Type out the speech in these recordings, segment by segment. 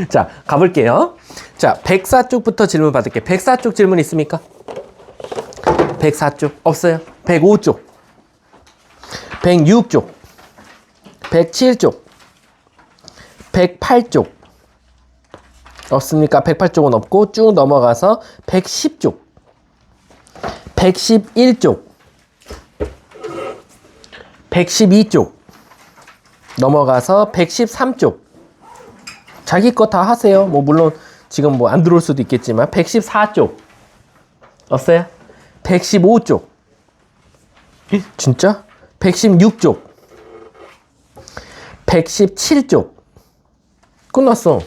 자, 가볼게요. 자, 104쪽부터 질문 받을게요. 104쪽 질문 있습니까? 104쪽 없어요. 105쪽, 106쪽, 107쪽, 108쪽 없습니까? 108쪽은 없고 쭉 넘어가서 110쪽, 111쪽, 112쪽 넘어가서 113쪽. 자기 거 다 하세요. 뭐 물론 지금 뭐 안 들어올 수도 있겠지만 114쪽 없어요? 115쪽 진짜? 116쪽 117쪽 끝났어.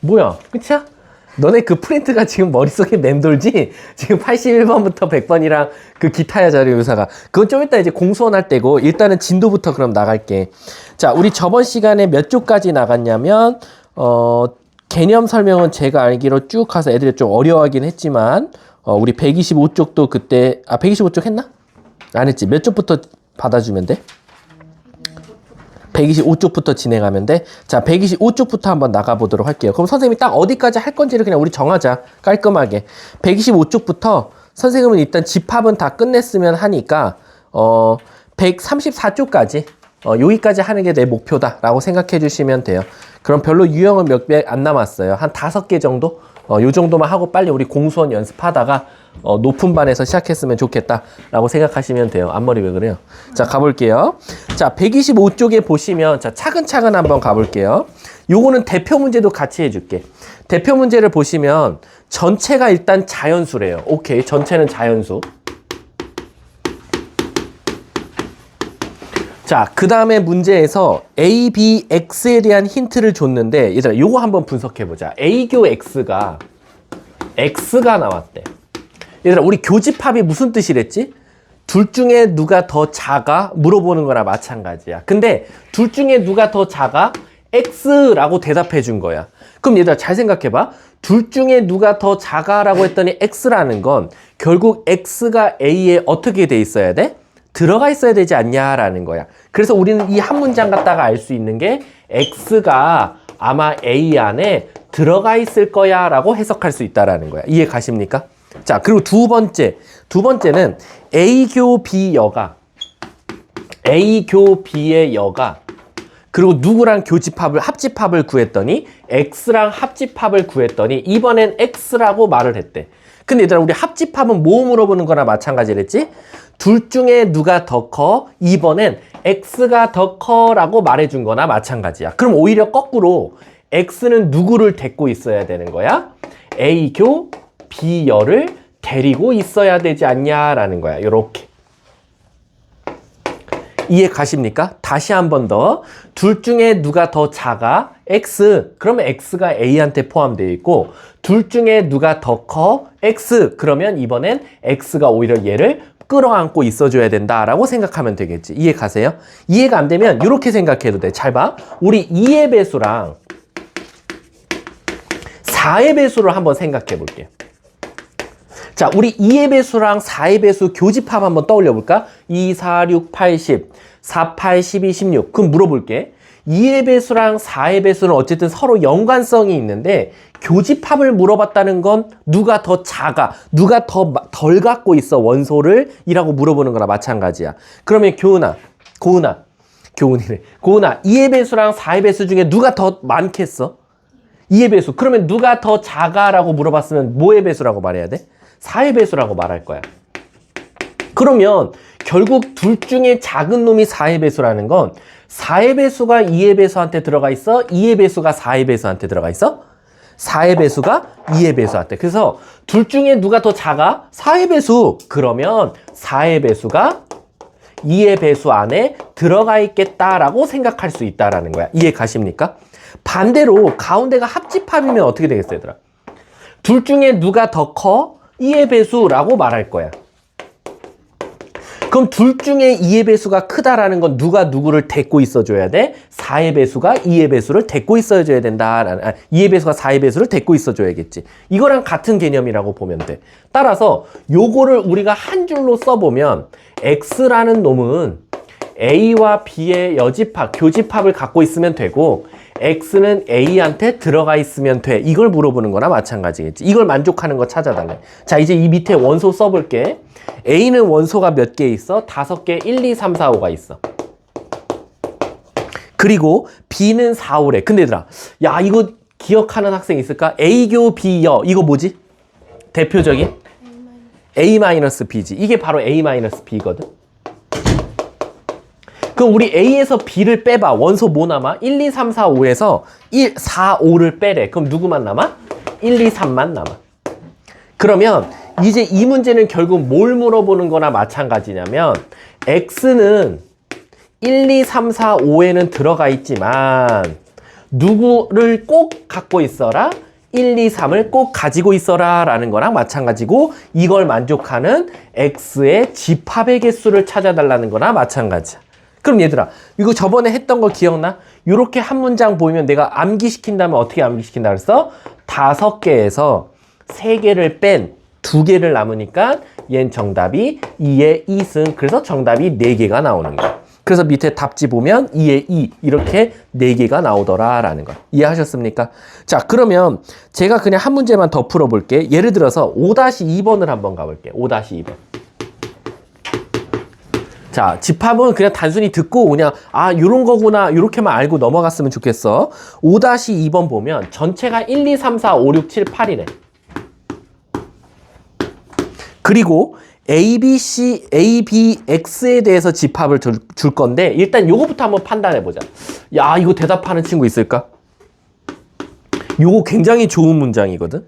뭐야 끝이야? 너네 그 프린트가 지금 머릿속에 맴돌지? 지금 81번부터 100번이랑 그 기타야 자료유사가 그건 좀 이따 이제 공수원할 때고 일단은 진도부터 그럼 나갈게. 자, 우리 저번 시간에 몇 쪽까지 나갔냐면 개념 설명은 제가 알기로 쭉 가서 애들이 좀 어려워하긴 했지만 우리 125쪽도 그때 125쪽 했나? 안 했지. 몇 쪽부터 받아주면 돼? 125쪽부터 진행하면 돼. 자, 125쪽부터 한번 나가보도록 할게요. 그럼 선생님이 딱 어디까지 할 건지를 그냥 우리 정하자. 깔끔하게. 125쪽부터 선생님은 일단 집합은 다 끝냈으면 하니까 134쪽까지 여기까지 하는 게 내 목표다라고 생각해 주시면 돼요. 그럼 별로 유형은 몇 개 안 남았어요. 한 5개 정도? 요 정도만 하고 빨리 우리 공수원 연습하다가 높은 반에서 시작했으면 좋겠다라고 생각하시면 돼요. 앞머리 왜 그래요? 자, 가볼게요. 자, 125쪽에 보시면 자, 차근차근 한번 가볼게요. 요거는 대표 문제도 같이 해줄게. 대표 문제를 보시면 전체가 일단 자연수래요. 오케이, 전체는 자연수. 자, 그 다음에 문제에서 A, B, X에 대한 힌트를 줬는데 얘들아 요거 한번 분석해보자. A교 X가 나왔대. 얘들아 우리 교집합이 무슨 뜻이랬지? 둘 중에 누가 더 작아? 물어보는 거랑 마찬가지야. 근데 둘 중에 누가 더 작아? X라고 대답해 준 거야. 그럼 얘들아 잘 생각해봐. 둘 중에 누가 더 작아? 라고 했더니 X라는 건 결국 X가 A에 어떻게 돼 있어야 돼? 들어가 있어야 되지 않냐라는 거야. 그래서 우리는 이 한 문장 갖다가 알 수 있는 게 X가 아마 A 안에 들어가 있을 거야 라고 해석할 수 있다라는 거야. 이해 가십니까? 자, 그리고 두 번째는 A교 B여가 B의 여가 그리고 누구랑 합집합을 구했더니 X랑 합집합을 구했더니 이번엔 X라고 말을 했대. 근데 얘들아 우리 합집합은 뭐 물어보는 거나 마찬가지랬지? 둘 중에 누가 더 커? 이번엔 X가 더 커라고 말해준 거나 마찬가지야. 그럼 오히려 거꾸로 X는 누구를 데리고 있어야 되는 거야? A교 B여를 데리고 있어야 되지 않냐라는 거야. 요렇게. 이해 가십니까? 다시 한 번 더. 둘 중에 누가 더 작아? X. 그러면 X가 A한테 포함되어 있고 둘 중에 누가 더 커? X. 그러면 이번엔 X가 오히려 얘를 끌어안고 있어줘야 된다라고 생각하면 되겠지. 이해 가세요? 이해가 안 되면 이렇게 생각해도 돼. 잘 봐. 우리 2의 배수랑 4의 배수를 한번 생각해 볼게. 자, 우리 2의 배수랑 4의 배수 교집합 한번 떠올려 볼까? 2, 4, 6, 8, 10, 4, 8, 12, 16. 그럼 물어볼게. 2의 배수랑 4의 배수는 어쨌든 서로 연관성이 있는데 교집합을 물어봤다는 건 누가 더 작아, 누가 더 덜 갖고 있어 원소를 이라고 물어보는 거나 마찬가지야. 그러면 고은아 2의 배수랑 4의 배수 중에 누가 더 많겠어? 2의 배수. 그러면 누가 더 작아? 라고 물어봤으면 뭐의 배수라고 말해야 돼? 4의 배수라고 말할 거야. 그러면 결국 둘 중에 작은 놈이 4의 배수라는 건 4의 배수가 2의 배수한테 들어가 있어? 2의 배수가 4의 배수한테 들어가 있어? 4의 배수가 2의 배수한테. 그래서 둘 중에 누가 더 작아? 4의 배수. 그러면 4의 배수가 2의 배수 안에 들어가 있겠다라고 생각할 수 있다라는 거야. 이해 가십니까? 반대로 가운데가 합집합이면 어떻게 되겠어요, 얘들아? 둘 중에 누가 더 커? 2의 배수라고 말할 거야. 그럼 둘 중에 2의 배수가 크다라는 건 누가 누구를 데리고 있어줘야 돼? 4의 배수가 2의 배수를 데리고 있어줘야 된다. 2의 배수가 4의 배수를 데리고 있어줘야겠지. 이거랑 같은 개념이라고 보면 돼. 따라서 요거를 우리가 한 줄로 써보면 X라는 놈은 A와 B의 여집합, 교집합을 갖고 있으면 되고 x는 a한테 들어가 있으면 돼. 이걸 물어보는 거나 마찬가지겠지. 이걸 만족하는 거 찾아달래. 자, 이제 이 밑에 원소 써볼게. a는 원소가 몇 개 있어? 5개, 1, 2, 3, 4, 5가 있어. 그리고 b는 4, 5래. 근데 얘들아, 야, 이거 기억하는 학생 있을까? a교 b여. 이거 뭐지? 대표적인? a-b지. 이게 바로 a-b거든. 그럼 우리 A에서 B를 빼봐. 원소 뭐 남아? 1, 2, 3, 4, 5에서 1, 4, 5를 빼래. 그럼 누구만 남아? 1, 2, 3만 남아. 그러면 이제 이 문제는 결국 뭘 물어보는 거나 마찬가지냐면 X는 1, 2, 3, 4, 5에는 들어가 있지만 누구를 꼭 갖고 있어라? 1, 2, 3을 꼭 가지고 있어라 라는 거랑 마찬가지고 이걸 만족하는 X의 집합의 개수를 찾아달라는 거나 마찬가지야. 그럼 얘들아, 이거 저번에 했던 거 기억나? 이렇게 한 문장 보이면 내가 암기시킨다면 어떻게 암기시킨다 그랬어? 5개에서 3개를 뺀 2개를 남으니까 얘는 정답이 2의 2승. 그래서 정답이 4개가 나오는 거야. 그래서 밑에 답지 보면 2의 2 이렇게 4개가 나오더라 라는 거. 이해하셨습니까? 자, 그러면 제가 그냥 한 문제만 더 풀어볼게. 예를 들어서 5-2번을 한번 가볼게. 5-2번. 자, 집합은 그냥 단순히 듣고 그냥 아, 요런 거구나 요렇게만 알고 넘어갔으면 좋겠어. 5-2번 보면 전체가 1, 2, 3, 4, 5, 6, 7, 8이네. 그리고 A, B, C, A, B, X에 대해서 집합을 줄 건데 일단 요거부터 한번 판단해보자. 야, 이거 대답하는 친구 있을까? 요거 굉장히 좋은 문장이거든.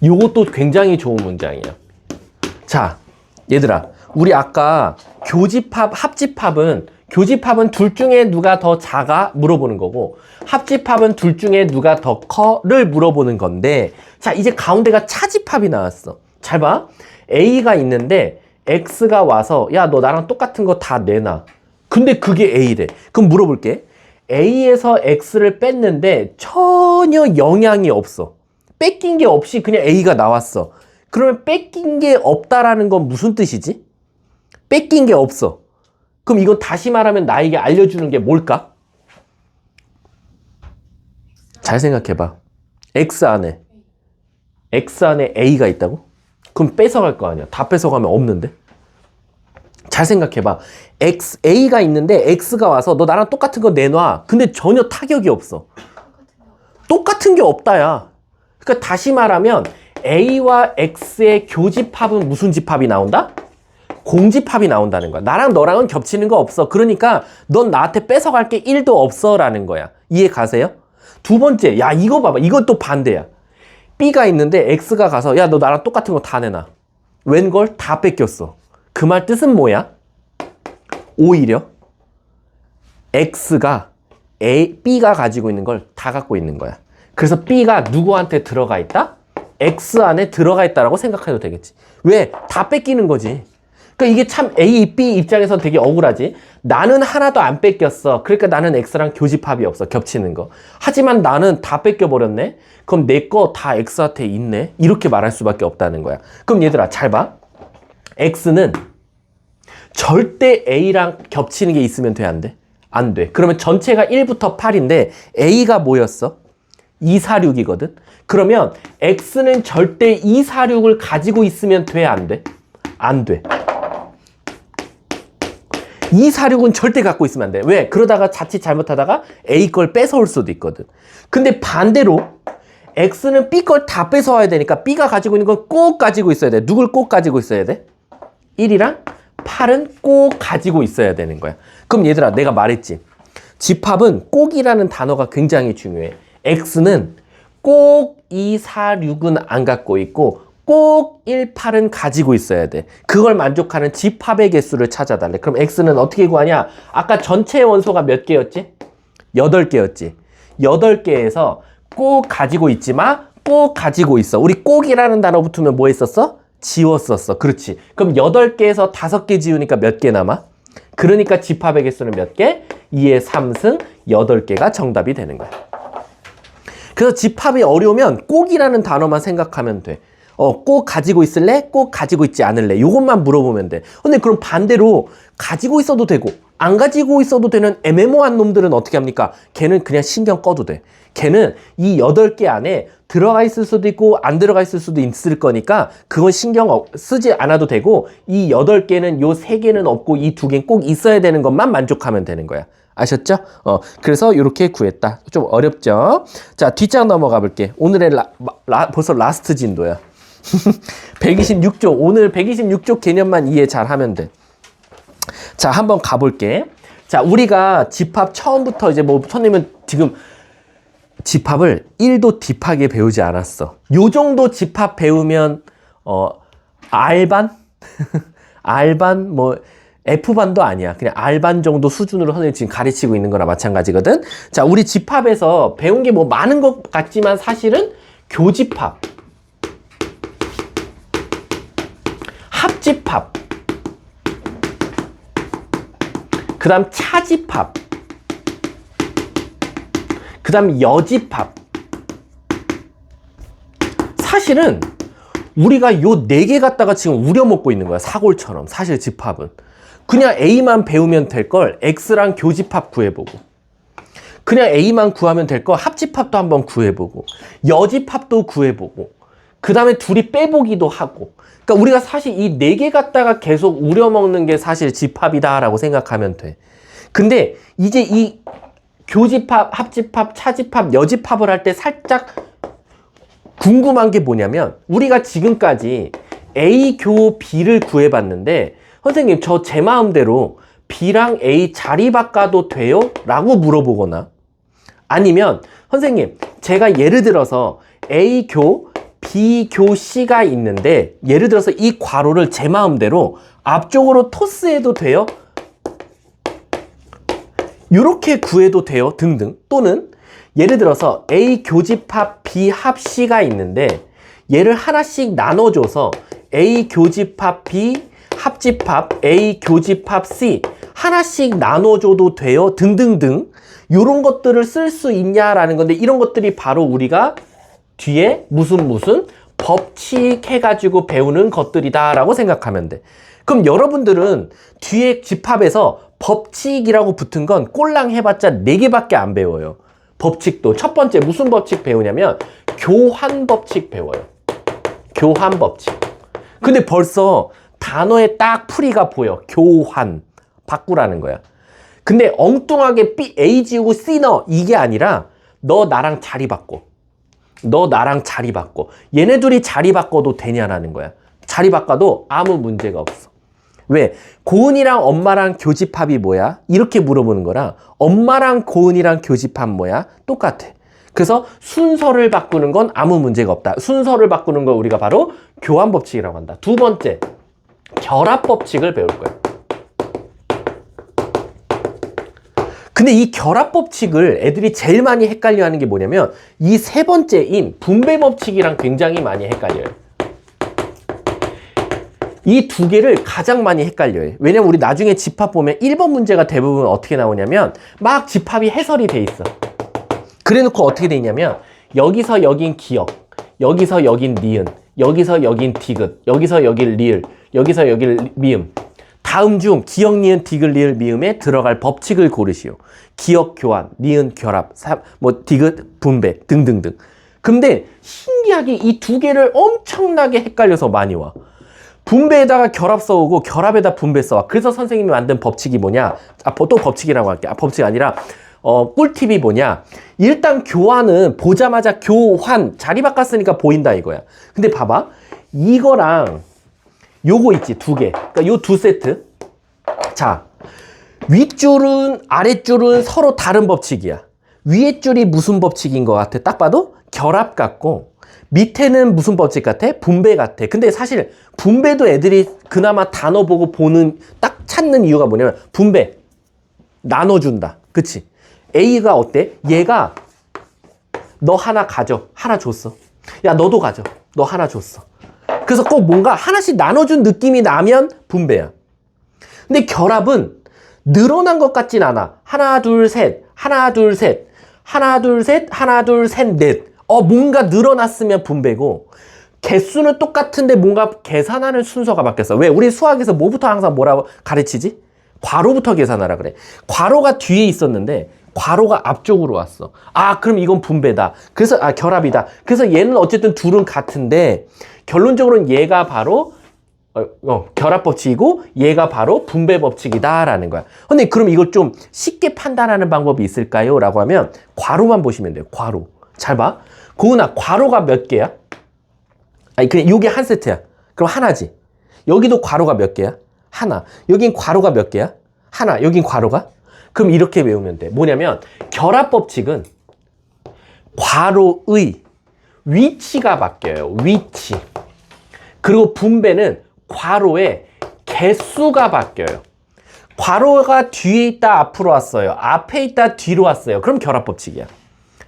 요것도 굉장히 좋은 문장이야. 자, 얘들아, 우리 아까 교집합, 교집합은 둘 중에 누가 더 작아? 물어보는 거고 합집합은 둘 중에 누가 더 커?를 물어보는 건데 자, 이제 가운데가 차집합이 나왔어. 잘 봐. A가 있는데 X가 와서 야, 너 나랑 똑같은 거 다 내놔. 근데 그게 A래. 그럼 물어볼게. A에서 X를 뺐는데 전혀 영향이 없어. 뺏긴 게 없이 그냥 A가 나왔어. 그러면 뺏긴 게 없다라는 건 무슨 뜻이지? 뺏긴 게 없어. 그럼 이건 다시 말하면 나에게 알려주는 게 뭘까? 잘 생각해봐. X 안에 A가 있다고? 그럼 뺏어갈 거 아니야. 다 뺏어가면 없는데? 잘 생각해봐. A가 있는데 X가 와서 너 나랑 똑같은 거 내놔. 근데 전혀 타격이 없어. 똑같은 게 없다야. 그러니까 다시 말하면 A와 X의 교집합은 무슨 집합이 나온다? 공집합이 나온다는 거야. 나랑 너랑은 겹치는 거 없어. 그러니까 넌 나한테 뺏어갈 게 1도 없어 라는 거야. 이해 가세요? 두 번째, 야, 이거 봐봐. 이건 또 반대야. B가 있는데 X가 가서 야, 너 나랑 똑같은 거 다 내놔. 웬걸? 다 뺏겼어. 그 말 뜻은 뭐야? 오히려 X가 B가 가지고 있는 걸 다 갖고 있는 거야. 그래서 B가 누구한테 들어가 있다? X 안에 들어가 있다라고 생각해도 되겠지. 왜? 다 뺏기는 거지. 그러니까 이게 참 A, B 입장에서 되게 억울하지. 나는 하나도 안 뺏겼어. 그러니까 나는 X랑 교집합이 없어. 겹치는 거. 하지만 나는 다 뺏겨버렸네. 그럼 내 거 다 X한테 있네. 이렇게 말할 수밖에 없다는 거야. 그럼 얘들아, 잘 봐. X는 절대 A랑 겹치는 게 있으면 돼, 안 돼? 안 돼. 그러면 전체가 1부터 8인데 A가 뭐였어? 246이거든. 그러면 X는 절대 246을 가지고 있으면 돼, 안 돼? 안 돼. 246은 절대 갖고 있으면 안 돼. 왜? 그러다가 자칫 잘못하다가 A 걸 뺏어올 수도 있거든. 근데 반대로 X는 B 걸 다 뺏어와야 되니까 B가 가지고 있는 건 꼭 가지고 있어야 돼. 누굴 꼭 가지고 있어야 돼? 1이랑 8은 꼭 가지고 있어야 되는 거야. 그럼 얘들아, 내가 말했지. 집합은 꼭이라는 단어가 굉장히 중요해. X는 꼭 2, 4, 6은 안 갖고 있고 꼭 1, 8은 가지고 있어야 돼. 그걸 만족하는 집합의 개수를 찾아달래. 그럼 X는 어떻게 구하냐? 아까 전체 원소가 몇 개였지? 8개였지. 8개에서 꼭 가지고 있지만 꼭 가지고 있어. 우리 꼭이라는 단어 붙으면 뭐 했었어? 지웠었어. 그렇지. 그럼 8개에서 5개 지우니까 몇 개 남아? 그러니까 집합의 개수는 몇 개? 2의 3승 8개가 정답이 되는 거야. 그래서 집합이 어려우면 꼭이라는 단어만 생각하면 돼. 꼭 가지고 있을래? 꼭 가지고 있지 않을래? 요것만 물어보면 돼. 근데 그럼 반대로 가지고 있어도 되고 안 가지고 있어도 되는 애매모호한 놈들은 어떻게 합니까? 걔는 그냥 신경 꺼도 돼. 걔는 이 8개 안에 들어가 있을 수도 있고 안 들어가 있을 수도 있을 거니까 그건 신경 쓰지 않아도 되고 이 8개는 요 3개는 없고 이 2개는 꼭 있어야 되는 것만 만족하면 되는 거야. 아셨죠? 그래서 이렇게 구했다. 좀 어렵죠? 자, 뒷장 넘어가 볼게. 오늘의 벌써 라스트 진도야. 126쪽. 오늘 126쪽 개념만 이해 잘 하면 돼. 자, 한번 가볼게. 자, 우리가 집합 처음부터 이제 뭐 선생님은 지금 집합을 1도 딥하게 배우지 않았어. 요 정도 집합 배우면 R반? R반 뭐 F반도 아니야. 그냥 R반 정도 수준으로 선생님 지금 가르치고 있는 거나 마찬가지거든. 자, 우리 집합에서 배운 게 뭐 많은 것 같지만 사실은 교집합, 합집합, 그 다음 차집합, 그 다음 여집합. 사실은 우리가 요 4개 갖다가 지금 우려먹고 있는 거야. 사골처럼. 사실 집합은. 그냥 A만 배우면 될 걸 X랑 교집합 구해보고, 그냥 A만 구하면 될 거 합집합도 한번 구해보고, 여집합도 구해보고, 그 다음에 둘이 빼보기도 하고. 그러니까 우리가 사실 이 4개 갖다가 계속 우려먹는 게 사실 집합이다라고 생각하면 돼. 근데 이제 이 교집합, 합집합, 차집합, 여집합을 할 때 살짝 궁금한 게 뭐냐면, 우리가 지금까지 A, 교, B를 구해봤는데 선생님 저 제 마음대로 B랑 A 자리 바꿔도 돼요? 라고 물어보거나, 아니면 선생님 제가 예를 들어서 A교, B교, C가 있는데 예를 들어서 이 괄호를 제 마음대로 앞쪽으로 토스해도 돼요? 이렇게 구해도 돼요? 등등. 또는 예를 들어서 A 교집합 B 합 C가 있는데 얘를 하나씩 나눠줘서 A 교집합 B 합집합 A 교집합 C 하나씩 나눠줘도 돼요? 등등등. 이런 것들을 쓸 수 있냐라는 건데, 이런 것들이 바로 우리가 뒤에 무슨 법칙 해가지고 배우는 것들이다 라고 생각하면 돼. 그럼 여러분들은 뒤에 집합에서 법칙이라고 붙은 건 꼴랑 해봤자 4개밖에 안 배워요. 법칙도 첫 번째 무슨 법칙 배우냐면 교환 법칙 배워요. 교환 법칙. 근데 벌써 단어에 딱 풀이가 보여. 교환. 바꾸라는 거야. 근데 엉뚱하게 B, A 지우고 C 넣어. 이게 아니라 너 나랑 자리 바꿔. 너 나랑 자리 바꿔. 얘네 둘이 자리 바꿔도 되냐라는 거야. 자리 바꿔도 아무 문제가 없어. 왜? 고은이랑 엄마랑 교집합이 뭐야? 이렇게 물어보는 거랑 엄마랑 고은이랑 교집합 뭐야? 똑같아. 그래서 순서를 바꾸는 건 아무 문제가 없다. 순서를 바꾸는 걸 우리가 바로 교환 법칙이라고 한다. 두 번째, 결합 법칙을 배울 거야. 근데 이 결합 법칙을 애들이 제일 많이 헷갈려 하는 게 뭐냐면 이 세 번째인 분배 법칙이랑 굉장히 많이 헷갈려요. 이 두 개를 가장 많이 헷갈려요. 왜냐면 우리 나중에 집합 보면 1번 문제가 대부분 어떻게 나오냐면 막 집합이 해설이 돼 있어. 그래 놓고 어떻게 돼 있냐면 여기서 여긴 기역, 여기서 여긴 니은, 여기서 여긴 디귿, 여기서 여긴 리을, 여기서 여긴 미음. 다음 중 기역, 니은, 디귿, 리을, 미음에 들어갈 법칙을 고르시오. 기역 교환, 니은 결합, 뭐 디귿 분배 등등등. 근데 신기하게 이 두 개를 엄청나게 헷갈려서 많이 와. 분배에다가 결합 써오고 결합에다 분배 써와. 그래서 선생님이 만든 법칙이 뭐냐? 또 법칙이라고 할게. 법칙이 아니라 꿀팁이 뭐냐? 일단 교환은 보자마자 교환 자리 바꿨으니까 보인다 이거야. 근데 봐봐. 이거랑 요거 있지, 두 개. 그러니까 요 두 세트. 자, 윗줄은 아랫줄은 서로 다른 법칙이야. 위에 줄이 무슨 법칙인 것 같아? 딱 봐도 결합 같고 밑에는 무슨 법칙 같아? 분배 같아. 근데 사실 분배도 애들이 그나마 단어 보고 보는 딱 찾는 이유가 뭐냐면 분배. 나눠준다. 그치? A가 어때? 얘가 너 하나 가져. 하나 줬어. 야, 너도 가져. 너 하나 줬어. 그래서 꼭 뭔가 하나씩 나눠준 느낌이 나면 분배야. 근데 결합은 늘어난 것 같진 않아. 하나, 둘, 셋. 하나, 둘, 셋. 하나, 둘, 셋. 하나, 둘, 셋, 넷. 뭔가 늘어났으면 분배고, 개수는 똑같은데 뭔가 계산하는 순서가 바뀌었어. 왜? 우리 수학에서 뭐부터 항상 뭐라고 가르치지? 괄호부터 계산하라 그래. 괄호가 뒤에 있었는데 괄호가 앞쪽으로 왔어. 아, 그럼 이건 분배다. 그래서 결합이다. 그래서 얘는 어쨌든 둘은 같은데 결론적으로는 얘가 바로 결합 법칙이고 얘가 바로 분배 법칙이다라는 거야. 근데 그럼 이걸 좀 쉽게 판단하는 방법이 있을까요? 라고 하면 괄호만 보시면 돼요. 괄호. 잘 봐. 고은아, 괄호가 몇 개야? 아니, 그냥 요게 한 세트야. 그럼 하나지. 여기도 괄호가 몇 개야? 하나. 여긴 괄호가 몇 개야? 하나. 여긴 괄호가? 그럼 이렇게 외우면 돼. 뭐냐면 결합 법칙은 괄호의 위치가 바뀌어요. 위치. 그리고 분배는 괄호의 개수가 바뀌어요. 괄호가 뒤에 있다 앞으로 왔어요. 앞에 있다 뒤로 왔어요. 그럼 결합 법칙이야.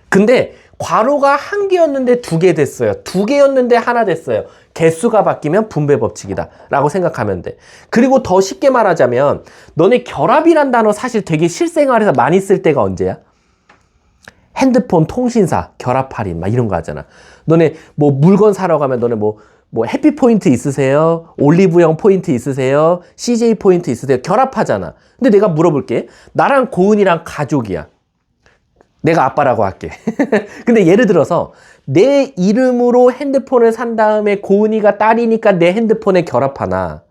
근데 괄호가 한 개였는데 두 개 됐어요. 두 개였는데 하나 됐어요. 개수가 바뀌면 분배 법칙이다 라고 생각하면 돼. 그리고 더 쉽게 말하자면 너네 결합이란 단어 사실 되게 실생활에서 많이 쓸 때가 언제야? 핸드폰, 통신사, 결합 할인 막 이런 거 하잖아. 너네 뭐 물건 사러 가면 너네 뭐 해피 포인트 있으세요? 올리브영 포인트 있으세요? CJ 포인트 있으세요? 결합하잖아. 근데 내가 물어볼게. 나랑 고은이랑 가족이야. 내가 아빠라고 할게. 근데 예를 들어서 내 이름으로 핸드폰을 산 다음에 고은이가 딸이니까 내 핸드폰에 결합하나,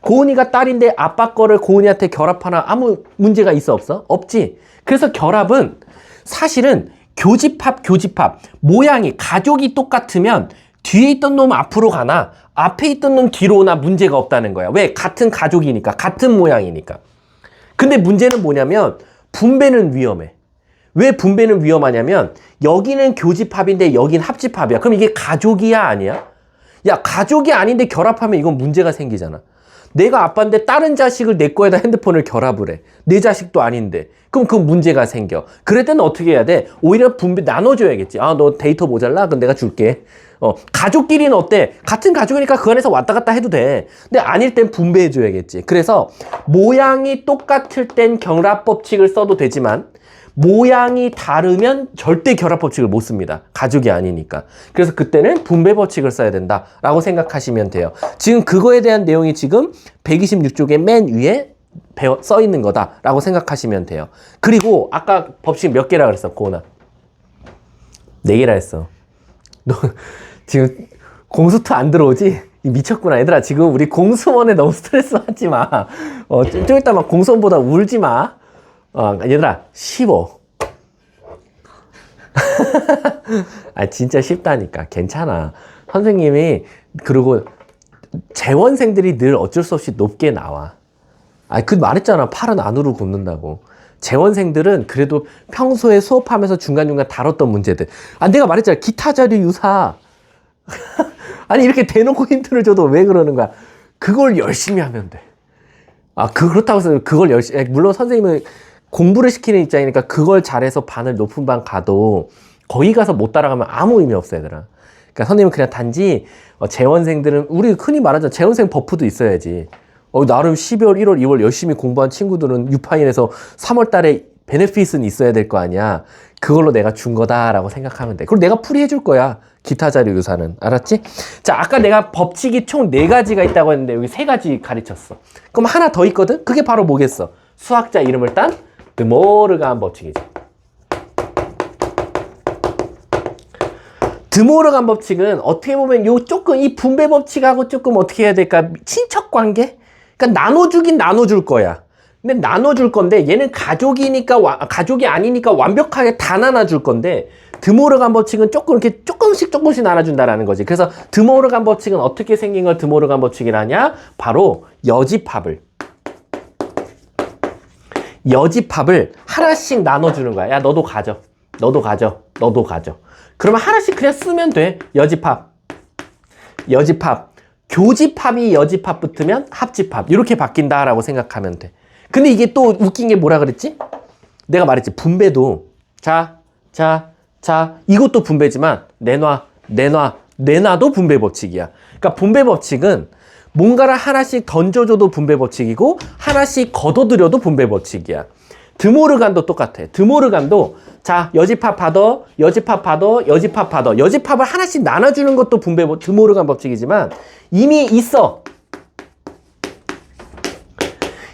고은이가 딸인데 아빠 거를 고은이한테 결합하나 아무 문제가 있어 없어? 없지. 그래서 결합은 사실은 교집합 모양이 가족이 똑같으면 뒤에 있던 놈 앞으로 가나 앞에 있던 놈 뒤로 오나 문제가 없다는 거야. 왜? 같은 가족이니까, 같은 모양이니까. 근데 문제는 뭐냐면 분배는 위험해. 왜 분배는 위험하냐면 여기는 교집합인데 여긴 합집합이야. 그럼 이게 가족이야 아니야? 야, 가족이 아닌데 결합하면 이건 문제가 생기잖아. 내가 아빠인데 다른 자식을 내 거에다 핸드폰을 결합을 해. 내 자식도 아닌데. 그럼 그 문제가 생겨. 그럴 때는 어떻게 해야 돼? 오히려 분배 나눠줘야겠지. 아, 너 데이터 모자라? 그럼 내가 줄게. 가족끼리는 어때? 같은 가족이니까 그 안에서 왔다 갔다 해도 돼. 근데 아닐 땐 분배해줘야겠지. 그래서 모양이 똑같을 땐 결합 법칙을 써도 되지만 모양이 다르면 절대 결합 법칙을 못 씁니다. 가족이 아니니까. 그래서 그때는 분배 법칙을 써야 된다라고 생각하시면 돼요. 지금 그거에 대한 내용이 지금 126쪽의 맨 위에 써 있는 거다라고 생각하시면 돼요. 그리고 아까 법칙 몇 개라 그랬어, 고은아? 4개라 했어. 너 지금 공수트 안 들어오지? 미쳤구나. 얘들아, 지금 우리 공수원에 너무 스트레스 받지 마. 좀 이따 막 공수원보다 울지 마. 얘들아, 쉬워. 진짜 쉽다니까. 괜찮아. 선생님이, 그리고 재원생들이 늘 어쩔 수 없이 높게 나와. 그 말했잖아. 팔은 안으로 굽는다고. 재원생들은 그래도 평소에 수업하면서 중간중간 다뤘던 문제들. 내가 말했잖아. 기타 자료 유사. 아니, 이렇게 대놓고 힌트를 줘도 왜 그러는 거야? 그걸 열심히 하면 돼. 그렇다고 해서 그걸 열심히, 물론 선생님은 공부를 시키는 입장이니까 그걸 잘해서 반을 높은 반 가도 거기 가서 못 따라가면 아무 의미 없어, 얘들아. 그러니까 선생님은 그냥 단지 재원생들은, 우리 흔히 말하잖아. 재원생 버프도 있어야지. 나름 12월, 1월, 2월 열심히 공부한 친구들은 유파인에서 3월 달에 베네핏은 있어야 될 거 아니야. 그걸로 내가 준 거다라고 생각하면 돼. 그럼 내가 풀이해 줄 거야. 기타 자료 유사는. 알았지? 자, 아까 내가 법칙이 총 4가지가 있다고 했는데 여기 3가지 가르쳤어. 그럼 하나 더 있거든? 그게 바로 뭐겠어? 수학자 이름을 딴 드모르간 법칙이지. 드모르간 법칙은 어떻게 보면 조금 이 분배 법칙하고 조금 어떻게 해야 될까? 친척 관계? 그러니까 나눠주긴 나눠줄 거야. 근데 나눠줄 건데 얘는 가족이니까 가족이 아니니까 완벽하게 다 나눠줄 건데 드모르간 법칙은 조금 이렇게 조금씩 나눠준다라는 거지. 그래서 드모르간 법칙은 어떻게 생긴 걸 드모르간 법칙이라냐? 바로 여집합을 하나씩 나눠주는 거야. 야, 너도 가져. 그러면 하나씩 그냥 쓰면 돼. 여집합. 교집합이 여집합 붙으면 합집합. 이렇게 바뀐다라고 생각하면 돼. 근데 이게 또 웃긴 게 뭐라 그랬지? 내가 말했지. 분배도. 자. 이것도 분배지만 내놔도 분배 법칙이야. 그러니까 분배 법칙은 뭔가를 하나씩 던져줘도 분배 법칙이고 하나씩 걷어들여도 분배 법칙이야. 드모르간도 똑같아. 드모르간도 자, 여집합 받아. 여집합을 하나씩 나눠주는 것도 드모르간 법칙이지만 이미 있어.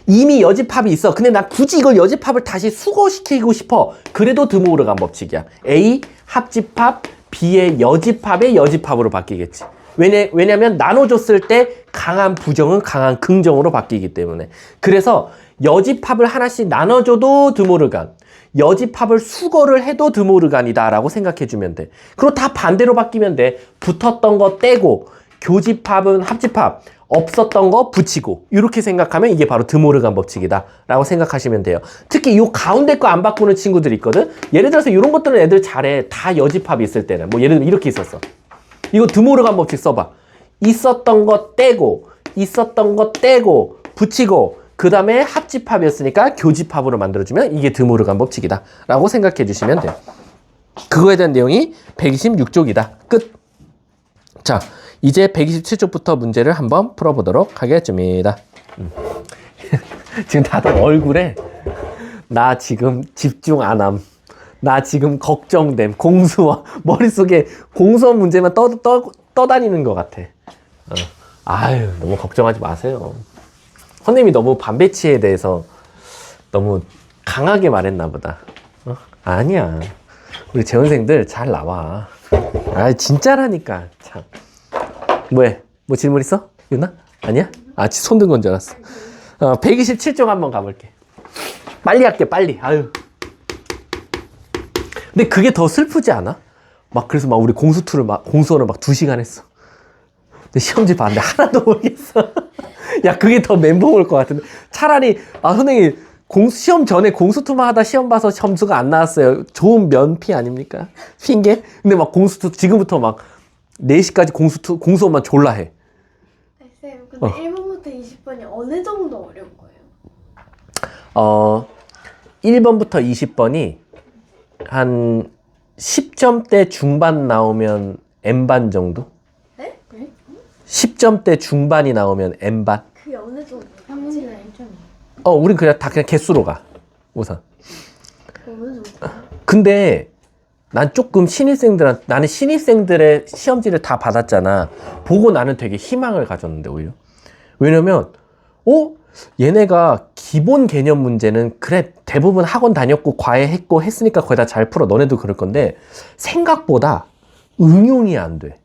이미 여집합이 있어. 근데 나 굳이 이걸 여집합을 다시 수거시키고 싶어. 그래도 드모르간 법칙이야. A 합집합, B의 여집합의 여집합으로 바뀌겠지. 왜냐면 나눠줬을 때 강한 부정은 강한 긍정으로 바뀌기 때문에. 그래서 여집합을 하나씩 나눠줘도 드모르간, 여집합을 수거를 해도 드모르간이다 라고 생각해주면 돼. 그리고 다 반대로 바뀌면 돼. 붙었던 거 떼고, 교집합은 합집합, 없었던 거 붙이고, 이렇게 생각하면 이게 바로 드모르간 법칙이다 라고 생각하시면 돼요. 특히 이 가운데 거 안 바꾸는 친구들이 있거든. 예를 들어서 이런 것들은 애들 잘해. 다 여집합이 있을 때는. 뭐 예를 들면 이렇게 있었어. 이거 드모르간 법칙 써봐. 있었던 거 떼고, 있었던 거 떼고, 붙이고, 그 다음에 합집합이었으니까 교집합으로 만들어주면 이게 드모르간 법칙이다 라고 생각해 주시면 돼요. 그거에 대한 내용이 126쪽이다. 끝. 자, 이제 127쪽부터 문제를 한번 풀어보도록 하겠습니다. 지금 다들 얼굴에 나 지금 집중 안 함, 나 지금 걱정됨, 공수원, 머릿속에 공수원 문제만 떠다니는 것 같아. 아유, 너무 걱정하지 마세요. 선생님이 너무 반배치에 대해서 너무 강하게 말했나 보다. 아니야. 우리 재원생들 잘 나와. 아, 진짜라니까. 참. 뭐해? 뭐 질문 있어? 유나? 아니야? 아, 손 든 건 줄 알았어. 127쪽 한번 가볼게. 빨리 할게, 빨리. 아유. 근데 그게 더 슬프지 않아? 막, 그래서 막 우리 공수원을 막 2시간 했어. 근데 시험지 봤는데 하나도 모르겠어. 야, 그게 더 멘붕 올 것 같은데. 차라리, 선생님, 시험 전에 공수투만 하다 시험 봐서 점수가 안 나왔어요. 좋은 면피 아닙니까? 핑계? 근데 막 공수투, 지금부터 막 4시까지 공수원만 졸라 해. 쌤, 근데 1번부터 20번이 어느 정도 어려운 거예요? 1번부터 20번이 한 10점대 중반 나오면 N반 정도? 네? 10점대 중반이 나오면 N반? 그게 어느 정도? 3문제는 1점이에요. 우린 그냥 다 그냥 개수로 가. 우선. 어느 정도? 근데 난 조금 나는 신입생들의 시험지를 다 받았잖아. 보고 나는 되게 희망을 가졌는데, 오히려. 왜냐면, 얘네가 기본 개념 문제는 그래, 대부분 학원 다녔고 과외했고 했으니까 거의 다 잘 풀어. 너네도 그럴 건데, 생각보다 응용이 안 돼.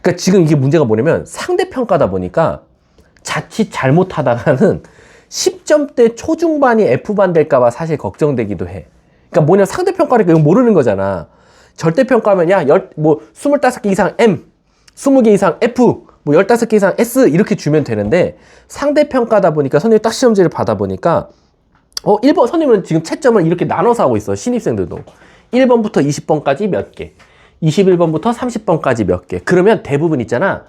그러니까 지금 이게 문제가 뭐냐면, 상대평가다 보니까 자칫 잘못하다가는 10점대 초중반이 F반 될까봐 사실 걱정되기도 해. 그러니까 뭐냐, 상대평가니까 이거 모르는 거잖아. 절대평가하면, 25개 이상 M, 20개 이상 F, 15개 이상 S 이렇게 주면 되는데, 상대평가다 보니까 선생님이 딱 시험지를 받아보니까 1번 선생님은 지금 채점을 이렇게 나눠서 하고 있어. 신입생들도 1번부터 20번까지 몇 개, 21번부터 30번까지 몇 개. 그러면 대부분 있잖아,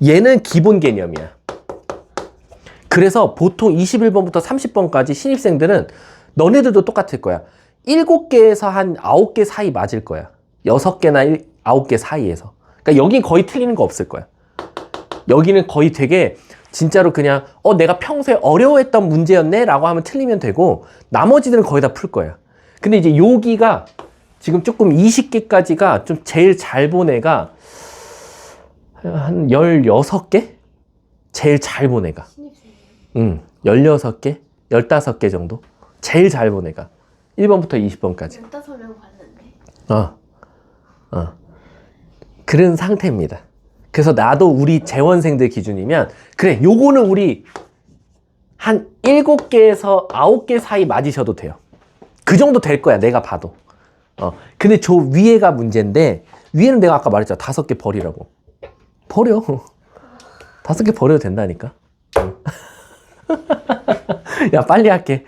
얘는 기본 개념이야. 그래서 보통 21번부터 30번까지 신입생들은 너네들도 똑같을 거야. 7개에서 한 9개 사이 맞을 거야. 6개나 9개 사이에서. 그러니까 여긴 거의 틀리는 거 없을 거야. 여기는 거의 되게 진짜로 그냥 내가 평소에 어려워했던 문제였네 라고 하면 틀리면 되고, 나머지들은 거의 다 풀 거야. 근데 이제 여기가 지금 조금 20개까지가 좀 제일 잘 본 애가 한 16개? 제일 잘 본 애가. 16개? 15개 정도? 제일 잘 본 애가. 1번부터 20번까지. 15명 봤는데. 그런 상태입니다. 그래서 나도 우리 재원생들 기준이면, 그래, 요거는 우리 한 7개에서 9개 사이 맞으셔도 돼요. 그 정도 될 거야, 내가 봐도. 근데 저 위에가 문제인데, 위에는 내가 아까 말했잖아. 5개 버리라고. 버려. 5개 버려도 된다니까. 야, 빨리 할게.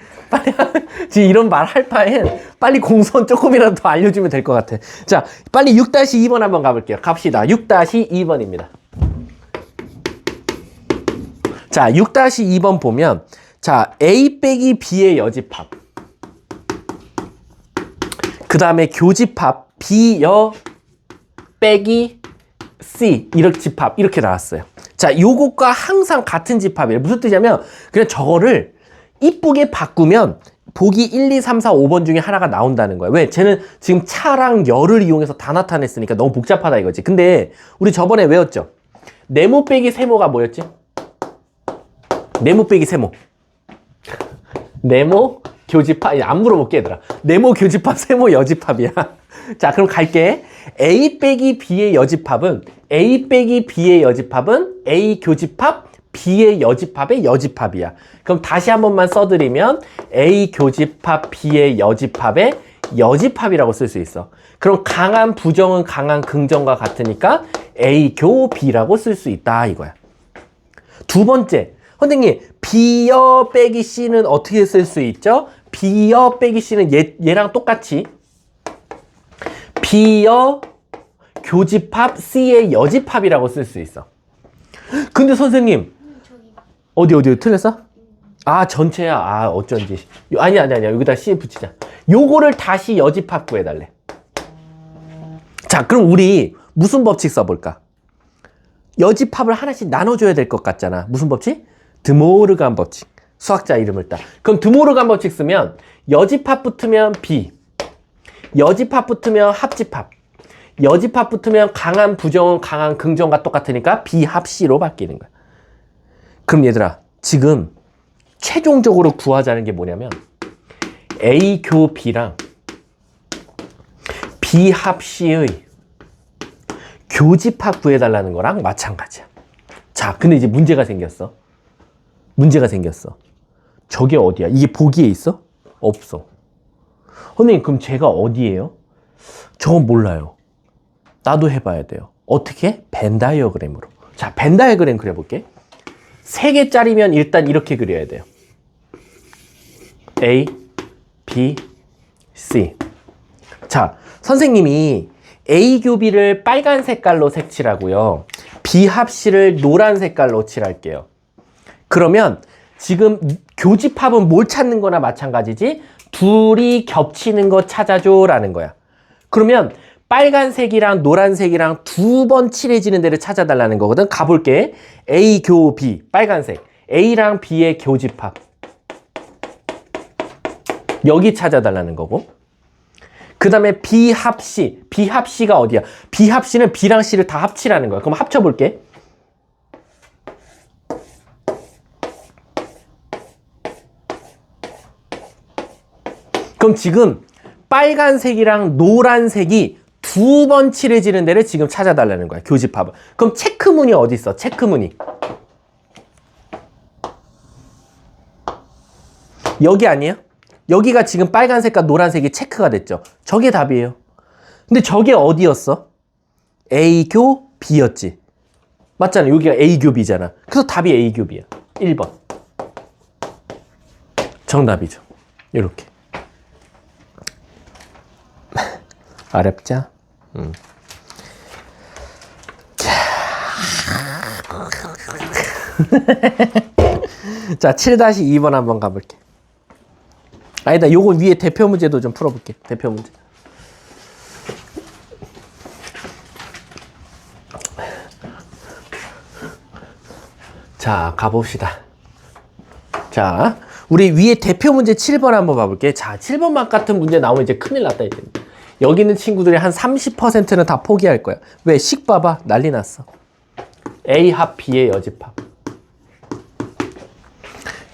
지금 이런 말 할 바엔 빨리 공수원 조금이라도 더 알려주면 될 것 같아. 자, 빨리 6-2번 한번 가볼게요. 갑시다. 6-2번입니다. 자, 6-2번 보면, 자, A 빼기 B의 여집합. 그 다음에 교집합 B여 빼기 C 이렇게 집합 이렇게 나왔어요. 자, 요것과 항상 같은 집합이에요. 무슨 뜻이냐면, 그냥 저거를 이쁘게 바꾸면 보기 1, 2, 3, 4, 5번 중에 하나가 나온다는 거야. 왜? 쟤는 지금 차랑 열을 이용해서 다 나타냈으니까 너무 복잡하다 이거지. 근데 우리 저번에 외웠죠? 네모 빼기 세모가 뭐였지? 네모 빼기 세모. 네모 교집합. 안 물어볼게 얘들아. 네모 교집합 세모 여집합이야. 자, 그럼 갈게. A 빼기 B의 여집합은 A 빼기 B의 여집합은 A 교집합 B의 여집합의 여집합이야. 그럼 다시 한 번만 써드리면 A 교집합 B의 여집합의 여집합이라고 쓸 수 있어. 그럼 강한 부정은 강한 긍정과 같으니까 A 교 B라고 쓸 수 있다 이거야. 두 번째, 선생님 B여 빼기 C는 어떻게 쓸 수 있죠? B여 빼기 C는 얘랑 똑같이 B여 교집합 C의 여집합이라고 쓸 수 있어. 근데 선생님 어디 틀렸어? 아 전체야. 아 어쩐지. 아니야 여기다 C 붙이자. 요거를 다시 여집합 구해달래. 자 그럼 우리 무슨 법칙 써볼까? 여집합을 하나씩 나눠줘야 될 것 같잖아. 무슨 법칙? 드모르간 법칙. 수학자 이름을 따. 그럼 드모르간 법칙 쓰면 여집합 붙으면 B, 여집합 붙으면 합집합, 여집합 붙으면 강한 부정은 강한 긍정과 똑같으니까 B 합 C로 바뀌는 거야. 그럼 얘들아 지금 최종적으로 구하자는 게 뭐냐면 A 교 B랑 B 합 C의 교집합 구해달라는 거랑 마찬가지야. 자, 근데 이제 문제가 생겼어. 저게 어디야? 이게 보기에 있어? 없어. 선생님, 그럼 제가 어디예요? 저건 몰라요. 나도 해봐야 돼요. 어떻게? 벤 다이어그램으로. 자, 벤 다이어그램 그려볼게. 3개짜리면 일단 이렇게 그려야 돼요. A, B, C. 자, 선생님이 A 교비를 빨간 색깔로 색칠하고요. B 합 C를 노란 색깔로 칠할게요. 그러면 지금 교집합은 뭘 찾는 거나 마찬가지지? 둘이 겹치는 거 찾아줘 라는 거야. 그러면 빨간색이랑 노란색이랑 두 번 칠해지는 데를 찾아달라는 거거든. 가볼게. A 교 B 빨간색. A랑 B의 교집합. 여기 찾아달라는 거고. 그 다음에 B 합 C. B 합 C가 어디야? B 합 C는 B랑 C를 다 합치라는 거야. 그럼 합쳐볼게. 그럼 지금 빨간색이랑 노란색이 두 번 칠해지는 데를 지금 찾아달라는 거야. 교집합을. 그럼 체크무늬 어디 있어? 체크무늬. 여기 아니에요? 여기가 지금 빨간색과 노란색이 체크가 됐죠. 저게 답이에요. 근데 저게 어디였어? A교 B였지. 맞잖아. 여기가 A교 B잖아. 그래서 답이 A교 B야. 1번. 정답이죠. 이렇게. 어렵죠? 자, 7-2번 한번 가볼게. 아니다, 요거 위에 대표 문제도 좀 풀어볼게. 대표 문제. 자, 가봅시다. 자, 우리 위에 대표 문제 7번 한번 봐볼게. 자, 7번만 같은 문제 나오면 이제 큰일 났다, 이제. 여기 있는 친구들이 한 30%는 다 포기할 거야. 왜? 식 봐봐. 난리 났어. A 합 B의 여집합.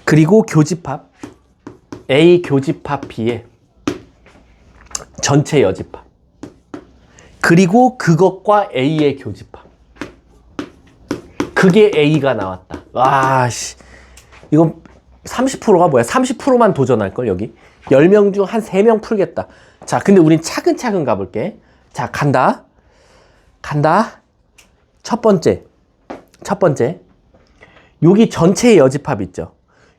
그리고 교집합. A 교집합 B의 전체 여집합. 그리고 그것과 A의 교집합. 그게 A가 나왔다. 와, 씨. 이건 30%가 뭐야? 30%만 도전할걸, 여기. 10명 중 한 3명 풀겠다. 자, 근데 우린 차근차근 가볼게. 자, 간다. 첫 번째. 여기 전체의 여집합 있죠?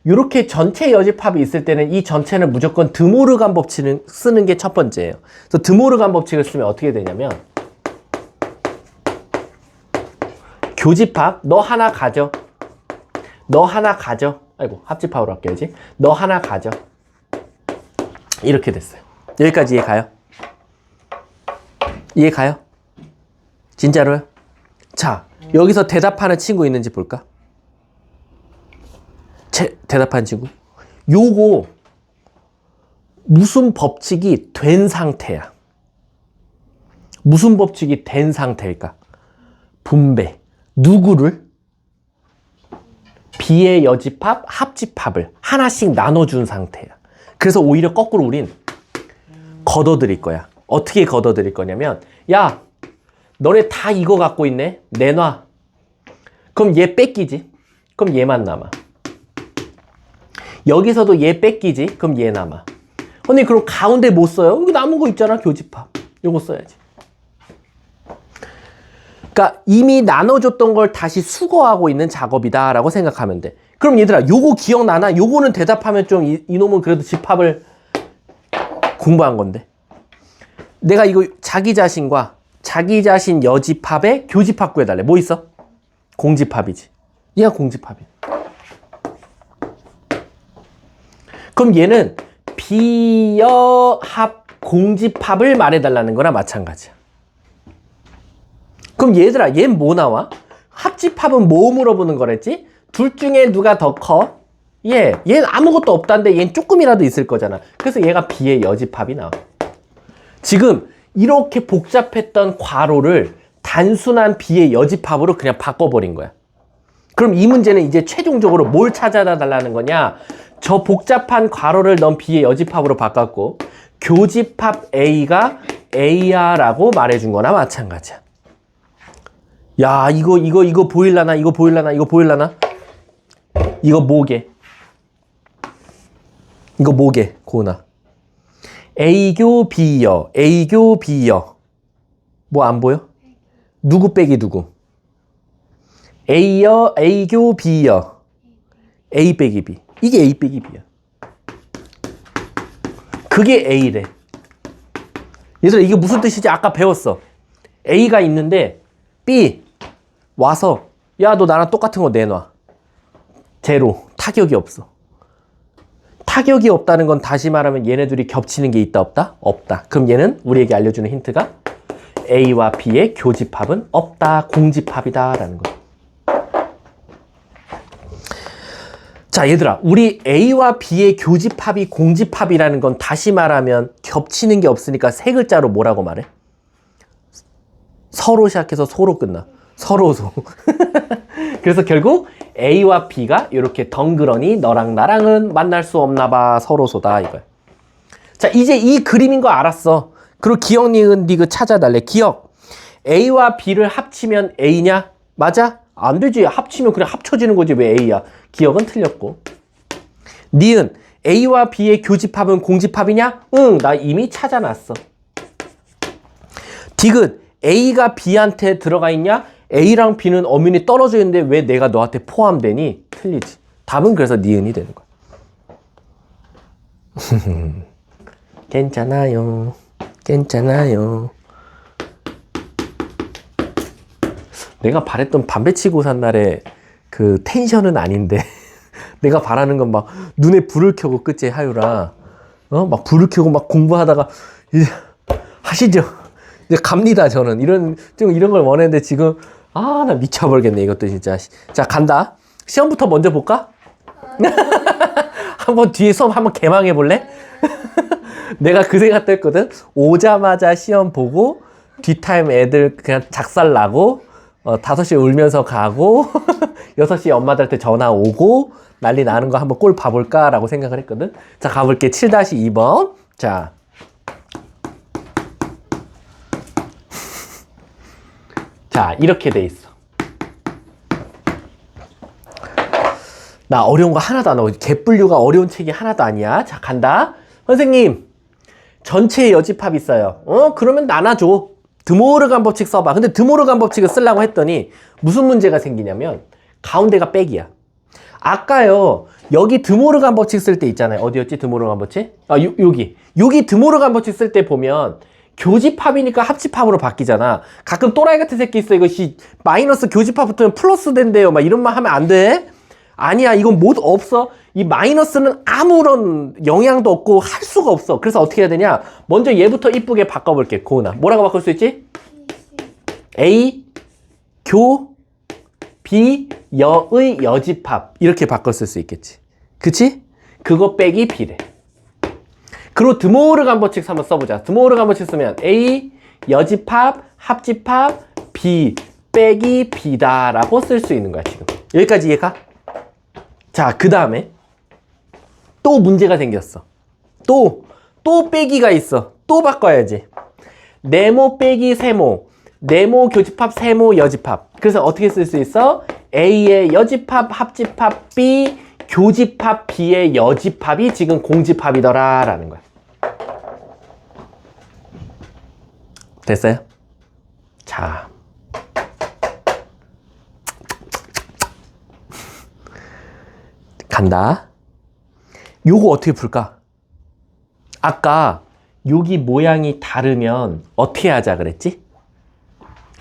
이렇게 전체 여집합이 있을 때는 이 전체는 무조건 드모르간 법칙을 쓰는 게 첫 번째예요. 그래서 드모르간 법칙을 쓰면 어떻게 되냐면 교집합, 너 하나 가져. 아이고, 합집합으로 할게야지. 너 하나 가져. 이렇게 됐어요. 여기까지 이해 가요? 이해 가요? 진짜로요? 자, 여기서 대답하는 친구 있는지 볼까? 대답하는 친구. 요거 무슨 법칙이 된 상태야? 무슨 법칙이 된 상태일까? 분배. 누구를? B의 여집합, 합집합을 하나씩 나눠준 상태야. 그래서 오히려 거꾸로 우린 걷어들일 거야. 어떻게 걷어들일 거냐면, 야, 너네 다 이거 갖고 있네? 내놔. 그럼 얘 뺏기지? 그럼 얘만 남아. 여기서도 얘 뺏기지? 그럼 얘 남아. 언니 그럼 가운데 못 써요? 여기 남은 거 있잖아, 교집합. 요거 써야지. 그러니까 이미 나눠줬던 걸 다시 수거하고 있는 작업이다 라고 생각하면 돼. 그럼 얘들아, 요거 기억나나? 요거는 대답하면 좀 이놈은 그래도 집합을 공부한 건데. 내가 이거 자기 자신과 자기 자신 여집합의 교집합 구해달래. 뭐 있어? 공집합이지. 얘가 공집합이야. 그럼 얘는 비여합 공집합을 말해달라는 거나 마찬가지야. 그럼 얘들아, 얘는 뭐 나와? 합집합은 뭐 물어보는 거랬지? 둘 중에 누가 더 커? 얘는 아무것도 없다는데 얘는 조금이라도 있을 거잖아. 그래서 얘가 B의 여집합이 나와. 지금 이렇게 복잡했던 괄호를 단순한 B의 여집합으로 그냥 바꿔버린 거야. 그럼 이 문제는 이제 최종적으로 뭘 찾아달라는 거냐? 저 복잡한 괄호를 넌 B의 여집합으로 바꿨고 교집합 A가 A야 라고 말해준 거나 마찬가지야. 야, 이거 보일라나? 이거 보일라나? 이거 보일라나? 이거 뭐게? 이거 뭐게? 고은아. A교 B여. A교 B여. 뭐 안 보여? 누구 빼기 누구? A여, A교 B여. A 빼기 B. 이게 A 빼기 B야. 그게 A래. 얘들아, 이게 무슨 뜻이지? 아까 배웠어. A가 있는데 B 와서 야, 너 나랑 똑같은 거 내놔. 제로. 타격이 없어. 타격이 없다는 건 다시 말하면 얘네들이 겹치는 게 있다 없다? 없다. 그럼 얘는 우리에게 알려주는 힌트가 A와 B의 교집합은 없다. 공집합이다 라는 거. 자, 얘들아, 우리 A와 B의 교집합이 공집합이라는 건 다시 말하면 겹치는 게 없으니까 세 글자로 뭐라고 말해? 서로 시작해서 소로 끝나. 서로소. 그래서 결국 A와 B가 이렇게 덩그러니 너랑 나랑은 만날 수 없나 봐. 서로소다 이거야. 자, 이제 이 그림인 거 알았어. 그리고 기억, 니은, 디귿 찾아달래. 기억. A와 B를 합치면 A냐? 맞아? 안 되지. 합치면 그냥 합쳐지는 거지. 왜 A야? 기억은 틀렸고. 니은. A와 B의 교집합은 공집합이냐? 응, 나 이미 찾아놨어. 디귿. A가 B한테 들어가 있냐? A랑 B는 엄연히 떨어져 있는데 왜 내가 너한테 포함되니? 틀리지. 답은 그래서 니은이 되는 거야. 괜찮아요. 괜찮아요. 내가 바랬던 담배치고 산 날에 그 텐션은 아닌데 내가 바라는 건 막 눈에 불을 켜고 끝에 하유라 막 불을 켜고 막 공부하다가 이제 하시죠. 이제 갑니다. 저는 이런 걸 원했는데 지금 나 미쳐버리겠네 이것도 진짜. 자, 간다. 시험부터 먼저 볼까? 한번 뒤에 수업 한번 개망해 볼래? 내가 그 생각도 했거든. 오자마자 시험 보고 뒷타임 애들 그냥 작살나고 5시에 울면서 가고 6시에 엄마들한테 전화 오고 난리 나는 거 한번 꼴 봐볼까 라고 생각을 했거든. 자, 가볼게. 7-2번. 자, 자, 이렇게 돼 있어. 나 어려운 거 하나도 안 하고 개뿔류가 어려운 책이 하나도 아니야. 자, 간다. 선생님, 전체 여집합 있어요. 그러면 나눠줘. 드모르간 법칙 써봐. 근데 드모르간 법칙을 쓰려고 했더니 무슨 문제가 생기냐면 가운데가 백이야. 아까요, 여기 드모르간 법칙 쓸 때 있잖아요. 어디였지? 드모르간 법칙? 여기 드모르간 법칙 쓸 때 보면 교집합이니까 합집합으로 바뀌잖아. 가끔 또라이 같은 새끼 있어. 이것이 마이너스 교집합 붙으면 플러스 된대요. 막 이런 말 하면 안 돼. 아니야, 이건 모두 없어. 이 마이너스는 아무런 영향도 없고 할 수가 없어. 그래서 어떻게 해야 되냐? 먼저 얘부터 이쁘게 바꿔볼게. 고은아, 뭐라고 바꿀 수 있지? A, 교, B, 여의 여집합. 이렇게 바꿨을 수 있겠지. 그치? 그거 빼기 B래. 그리고 드모르간 법칙 한번 써보자. 드모르간 법칙 쓰면 A, 여집합, 합집합, B, 빼기 B다 라고 쓸 수 있는 거야. 지금 여기까지 이해가? 자, 그 다음에 또 문제가 생겼어. 또 빼기가 있어. 또 바꿔야지. 네모 빼기 세모. 네모 교집합, 세모 여집합. 그래서 어떻게 쓸 수 있어? A의 여집합, 합집합, B 교집합, B의 여집합이 지금 공집합이더라 라는 거야. 됐어요? 자, 간다. 요거 어떻게 풀까? 아까 여기 모양이 다르면 어떻게 하자 그랬지?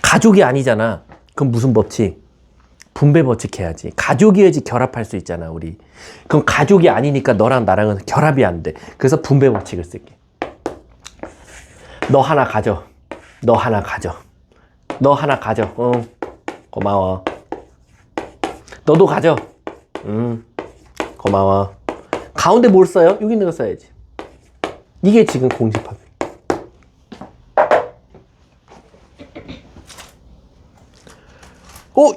가족이 아니잖아. 그럼 무슨 법칙? 분배 법칙 해야지. 가족이어야지 결합할 수 있잖아, 우리. 그럼 가족이 아니니까 너랑 나랑은 결합이 안 돼. 그래서 분배 법칙을 쓸게. 너 하나 가져. 너 하나 가져. 너 하나 가져. 응. 고마워. 너도 가져. 고마워. 가운데 뭘 써요? 여기 있는 거 써야지. 이게 지금 공집합.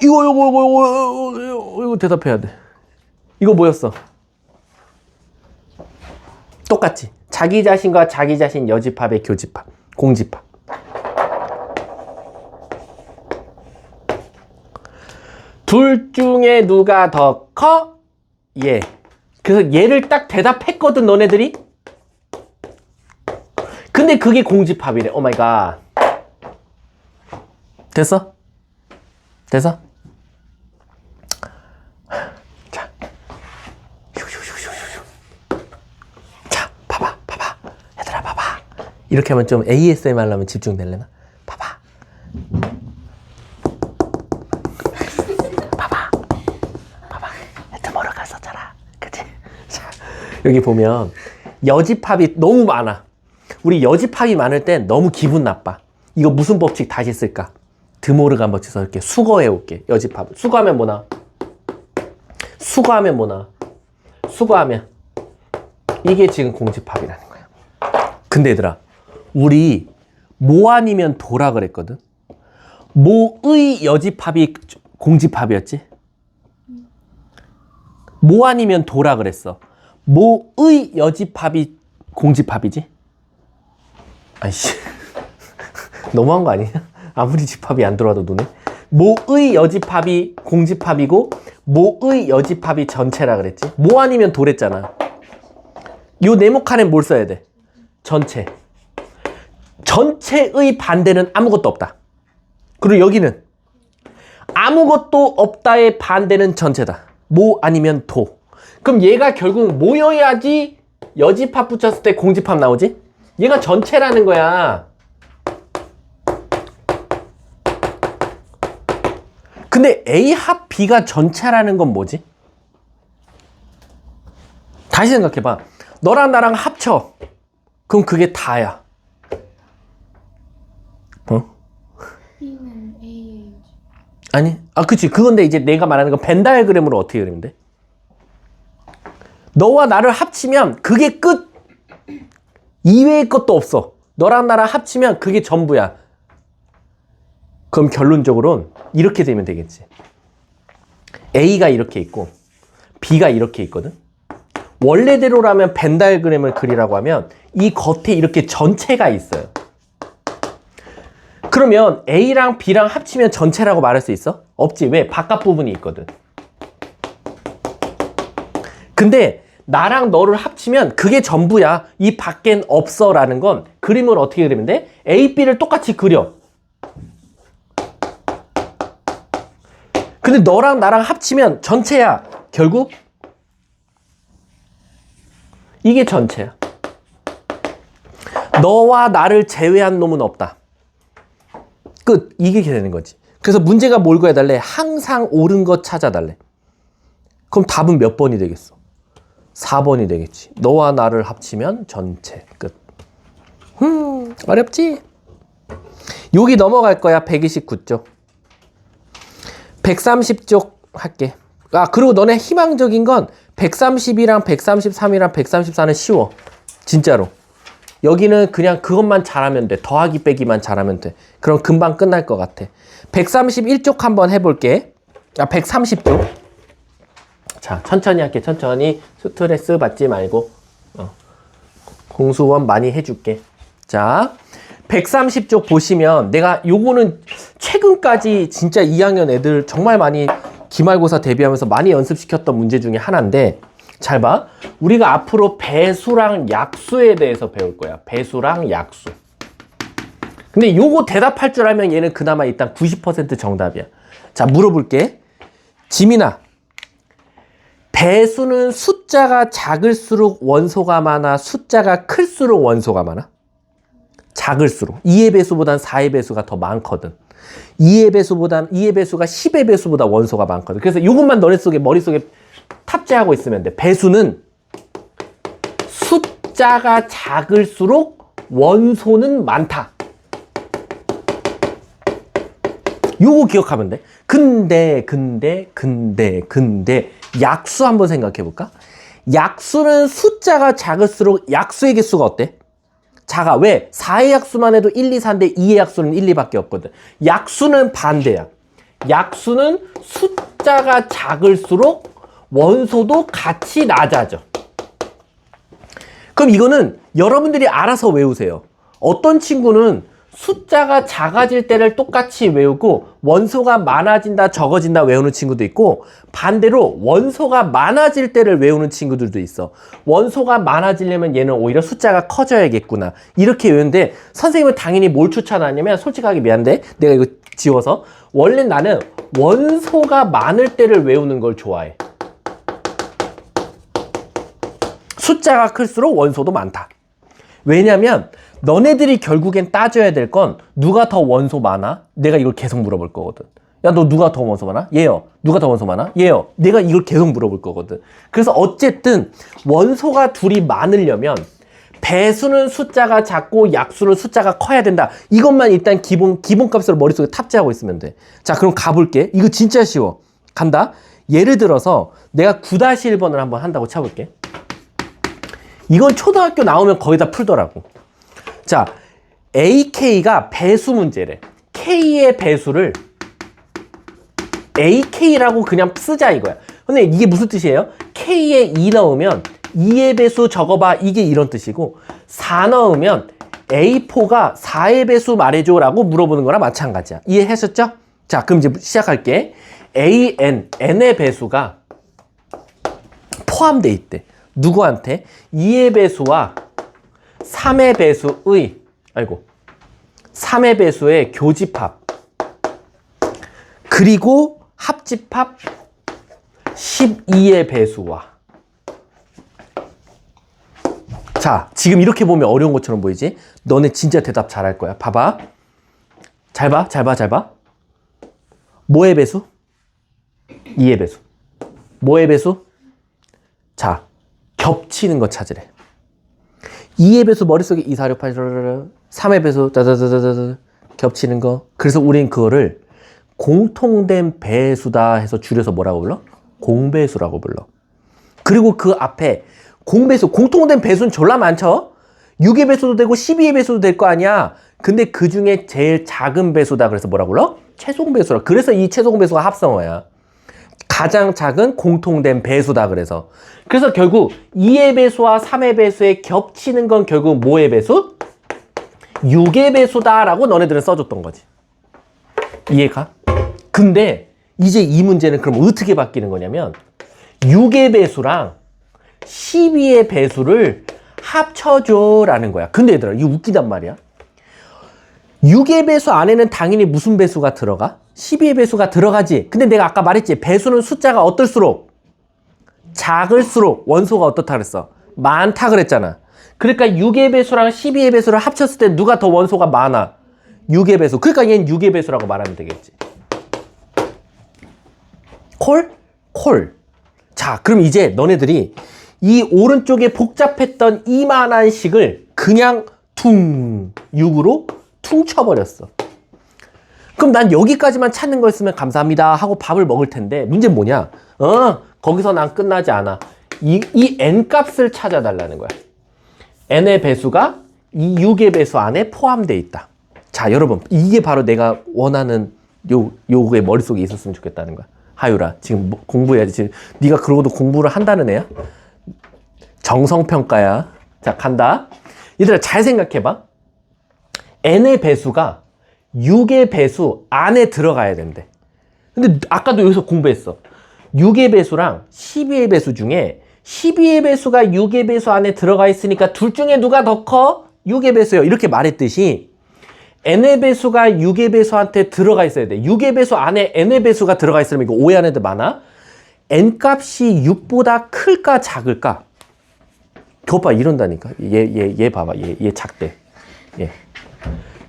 이거 대답해야 돼. 이거 뭐였어? 똑같지? 자기 자신과 자기 자신 여집합의 교집합, 공집합. 둘 중에 누가 더 커? 얘. 그래서 얘를 딱 대답했거든, 너네들이? 근데 그게 공집합이래. 오 마이 갓. 됐어? 됐어? 자. 자, 봐봐. 얘들아, 봐봐. 이렇게 하면 좀 ASMR 하려면 집중될래나? 봐봐. 애트모로 갔었잖아. 그치? 자, 여기 보면 여집합이 너무 많아. 우리 여집합이 많을 땐 너무 기분 나빠. 이거 무슨 법칙 다시 쓸까? 드모르간 법칙 써볼게. 수거해 올게. 여집합. 수거하면 뭐 나와? 수거하면 뭐 나와? 수거하면 이게 지금 공집합이라는 거야. 근데 얘들아, 우리 뭐 아니면 도라 그랬거든? 뭐의 여집합이 공집합이었지? 뭐 아니면 도라 그랬어. 뭐의 여집합이 공집합이지? 아이씨. 너무한 거 아니야? 아무리 집합이 안 들어와도 눈에. 뭐의 여집합이 공집합이고 뭐의 여집합이 전체라 그랬지? 뭐 아니면 도랬잖아. 요 네모칸에 뭘 써야 돼? 전체. 전체의 반대는 아무것도 없다. 그리고 여기는 아무것도 없다의 반대는 전체다. 뭐 아니면 도. 그럼 얘가 결국 모여야지 여집합 붙였을 때 공집합 나오지? 얘가 전체라는 거야. 근데 A 합 B가 전체라는 건 뭐지? 다시 생각해봐. 너랑 나랑 합쳐. 그럼 그게 다야. 어? B는 AH. 아니, 그치. 그건데 이제 내가 말하는 건 벤 다이어그램으로 어떻게 그리면 돼? 너와 나를 합치면 그게 끝! 이외의 것도 없어. 너랑 나랑 합치면 그게 전부야. 그럼 결론적으로는 이렇게 되면 되겠지. A가 이렇게 있고 B가 이렇게 있거든. 원래대로라면 벤 다이어그램을 그리라고 하면 이 겉에 이렇게 전체가 있어요. 그러면 A랑 B랑 합치면 전체라고 말할 수 있어? 없지. 왜? 바깥 부분이 있거든. 근데 나랑 너를 합치면 그게 전부야. 이 밖엔 없어 라는 건 그림을 어떻게 그리면 돼? A, B를 똑같이 그려. 근데 너랑 나랑 합치면 전체야. 결국 이게 전체야. 너와 나를 제외한 놈은 없다. 끝. 이게 되는 거지. 그래서 문제가 뭘 구해달래? 항상 옳은 것 찾아달래. 그럼 답은 몇 번이 되겠어? 4번이 되겠지. 너와 나를 합치면 전체. 끝. 어렵지? 여기 넘어갈 거야. 129쪽. 130쪽 할게. 그리고 너네 희망적인 건 132랑 133이랑 134는 쉬워. 진짜로. 여기는 그냥 그것만 잘하면 돼. 더하기 빼기만 잘하면 돼. 그럼 금방 끝날 것 같아. 131쪽 한번 해볼게. 130쪽. 자, 천천히 할게. 천천히. 스트레스 받지 말고. 공수원 많이 해줄게. 자, 130쪽 보시면 내가 요거는 최근까지 진짜 2학년 애들 정말 많이 기말고사 대비하면서 많이 연습시켰던 문제 중에 하나인데, 잘 봐. 우리가 앞으로 배수랑 약수에 대해서 배울 거야. 배수랑 약수. 근데 요거 대답할 줄 알면 얘는 그나마 일단 90% 정답이야. 자, 물어볼게. 지민아, 배수는 숫자가 작을수록 원소가 많아, 숫자가 클수록 원소가 많아? 작을수록. 2의 배수보단 4의 배수가 더 많거든. 2의 배수가 10의 배수보다 원소가 많거든. 그래서 이것만 머릿속에 탑재하고 있으면 돼. 배수는 숫자가 작을수록 원소는 많다. 요거 기억하면 돼. 근데 약수 한번 생각해 볼까? 약수는 숫자가 작을수록 약수의 개수가 어때? 작아. 왜? 4의 약수만 해도 1, 2, 4인데 2의 약수는 1, 2밖에 없거든. 약수는 반대야. 약수는 숫자가 작을수록 원소도 같이 낮아져. 그럼 이거는 여러분들이 알아서 외우세요. 어떤 친구는 숫자가 작아질 때를 똑같이 외우고 원소가 많아진다, 적어진다 외우는 친구도 있고, 반대로 원소가 많아질 때를 외우는 친구들도 있어. 원소가 많아지려면 얘는 오히려 숫자가 커져야겠구나, 이렇게 외우는데, 선생님은 당연히 뭘 추천하냐면, 솔직하게 미안한데 내가 이거 지워서, 원래 나는 원소가 많을 때를 외우는 걸 좋아해. 숫자가 클수록 원소도 많다. 왜냐면 너네들이 결국엔 따져야 될 건 누가 더 원소 많아? 내가 이걸 계속 물어볼 거거든. 야, 너 누가 더 원소 많아? 얘요. 누가 더 원소 많아? 얘요. 내가 이걸 계속 물어볼 거거든. 그래서 어쨌든 원소가 둘이 많으려면 배수는 숫자가 작고 약수는 숫자가 커야 된다. 이것만 일단 기본값으로 머릿속에 탑재하고 있으면 돼. 자, 그럼 가볼게. 이거 진짜 쉬워. 간다. 예를 들어서 내가 9-1번을 한번 한다고 쳐볼게. 이건 초등학교 나오면 거의 다 풀더라고. 자, AK가 배수 문제래. K의 배수를 AK라고 그냥 쓰자 이거야. 근데 이게 무슨 뜻이에요? K에 2 넣으면 2의 배수 적어봐, 이게 이런 뜻이고, 4 넣으면 A4가 4의 배수 말해줘 라고 물어보는 거랑 마찬가지야. 이해하셨죠? 자, 그럼 이제 시작할게. N의 배수가 포함되어 있대. 누구한테? 2의 배수와 3의 배수의 3의 배수의 교집합 그리고 합집합 12의 배수와. 자, 지금 이렇게 보면 어려운 것처럼 보이지? 너네 진짜 대답 잘할 거야. 봐봐. 잘 봐. 뭐의 배수? 2의 배수. 뭐의 배수? 자, 겹치는 거 찾으래. 2의 배수 머릿속에 2, 4, 6, 8, 3의 배수 겹치는 거. 그래서 우린 그거를 공통된 배수다 해서 줄여서 뭐라고 불러? 공배수라고 불러. 그리고 그 앞에 공배수, 공통된 배수는 졸라 많죠? 6의 배수도 되고 12의 배수도 될 거 아니야. 근데 그 중에 제일 작은 배수다 그래서 뭐라고 불러? 최소공배수라. 그래서 이 최소공배수가 합성어야. 가장 작은 공통된 배수다 그래서. 그래서 결국 2의 배수와 3의 배수에 겹치는 건 결국 뭐의 배수? 6의 배수다라고 너네들은 써줬던 거지. 이해가? 근데 이제 이 문제는 그럼 어떻게 바뀌는 거냐면 6의 배수랑 12의 배수를 합쳐줘라는 거야. 근데 얘들아, 이거 웃기단 말이야. 6의 배수 안에는 당연히 무슨 배수가 들어가? 12의 배수가 들어가지. 근데 내가 아까 말했지. 배수는 숫자가 어떨수록? 작을수록 원소가 어떻다 그랬어? 많다 그랬잖아. 그러니까 6의 배수랑 12의 배수를 합쳤을 때 누가 더 원소가 많아? 6의 배수. 그러니까 얘는 6의 배수라고 말하면 되겠지. 콜. 자, 그럼 이제 너네들이 이 오른쪽에 복잡했던 이만한 식을 그냥 6으로 퉁 쳐버렸어. 그럼 난 여기까지만 찾는 거였으면 감사합니다 하고 밥을 먹을 텐데, 문제는 뭐냐? 거기서 난 끝나지 않아. 이 n 값을 찾아달라는 거야. n의 배수가 이 6의 배수 안에 포함되어 있다. 자, 여러분, 이게 바로 내가 원하는 요게 머릿속에 있었으면 좋겠다는 거야. 하유라. 지금 공부해야지. 지금 네가 그러고도 공부를 한다는 애야? 정성평가야. 자, 간다. 얘들아, 잘 생각해봐. n의 배수가 6의 배수 안에 들어가야 된대. 근데 아까도 여기서 공부했어. 6의 배수랑 12의 배수 중에 12의 배수가 6의 배수 안에 들어가 있으니까 둘 중에 누가 더 커? 6의 배수요. 이렇게 말했듯이 n의 배수가 6의 배수한테 들어가 있어야 돼. 6의 배수 안에 n의 배수가 들어가 있으면 이거 오해하는 애들 많아. n 값이 6보다 클까 작을까? 그것 봐, 이런다니까. 얘 봐봐. 얘 작대. 얘.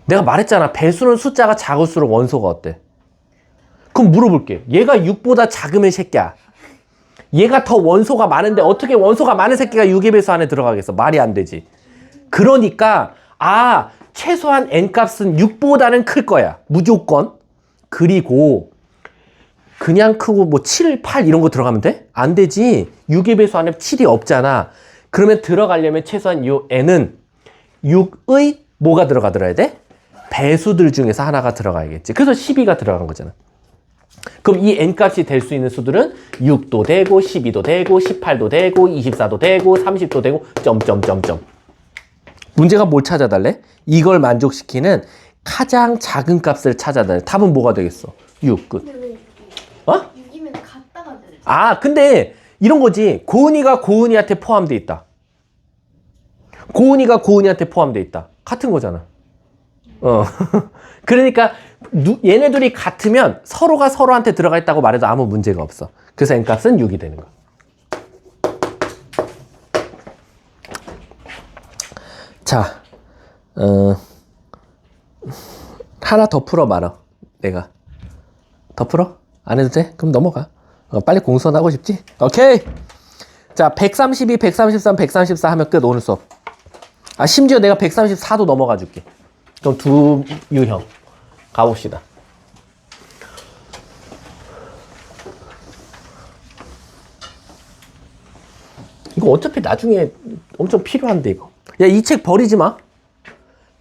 내가 말했잖아. 배수는 숫자가 작을수록 원소가 어때? 그럼 물어볼게. 얘가 6보다 작으면 이 새끼야. 얘가 더 원소가 많은데 어떻게 원소가 많은 새끼가 6의 배수 안에 들어가겠어? 말이 안 되지. 그러니까 최소한 n값은 6보다는 클 거야. 무조건. 그리고 그냥 크고 뭐 7, 8 이런 거 들어가면 돼? 안 되지. 6의 배수 안에 7이 없잖아. 그러면 들어가려면 최소한 요 n은 6의 뭐가 들어가야 돼? 배수들 중에서 하나가 들어가야겠지. 그래서 12가 들어간 거잖아. 그럼 이 n값이 될 수 있는 수들은 6도 되고 12도 되고 18도 되고 24도 되고 30도 되고 점점점점. 문제가 뭘 찾아달래? 이걸 만족시키는 가장 작은 값을 찾아달래. 답은 뭐가 되겠어? 6 끝. 근데 왜 6이에요? 어? 6이면 같다가 되지. 근데 이런 거지. 고은이가 고은이한테 포함돼 있다. 고은이가 고은이한테 포함돼 있다. 같은 거잖아. 그러니까 얘네들이 같으면 서로가 서로한테 들어가 있다고 말해도 아무 문제가 없어. 그래서 n값은 6이 되는 거야. 자, 하나 더 풀어 말아. 내가 더 풀어? 안 해도 돼? 그럼 넘어가. 빨리 공수원 하고 싶지? 오케이. 자, 132, 133, 134 하면 끝. 오늘 수업. 심지어 내가 134도 넘어가 줄게. 그럼 두 유형 가봅시다. 이거 어차피 나중에 엄청 필요한데 이거. 야, 이 책 버리지 마.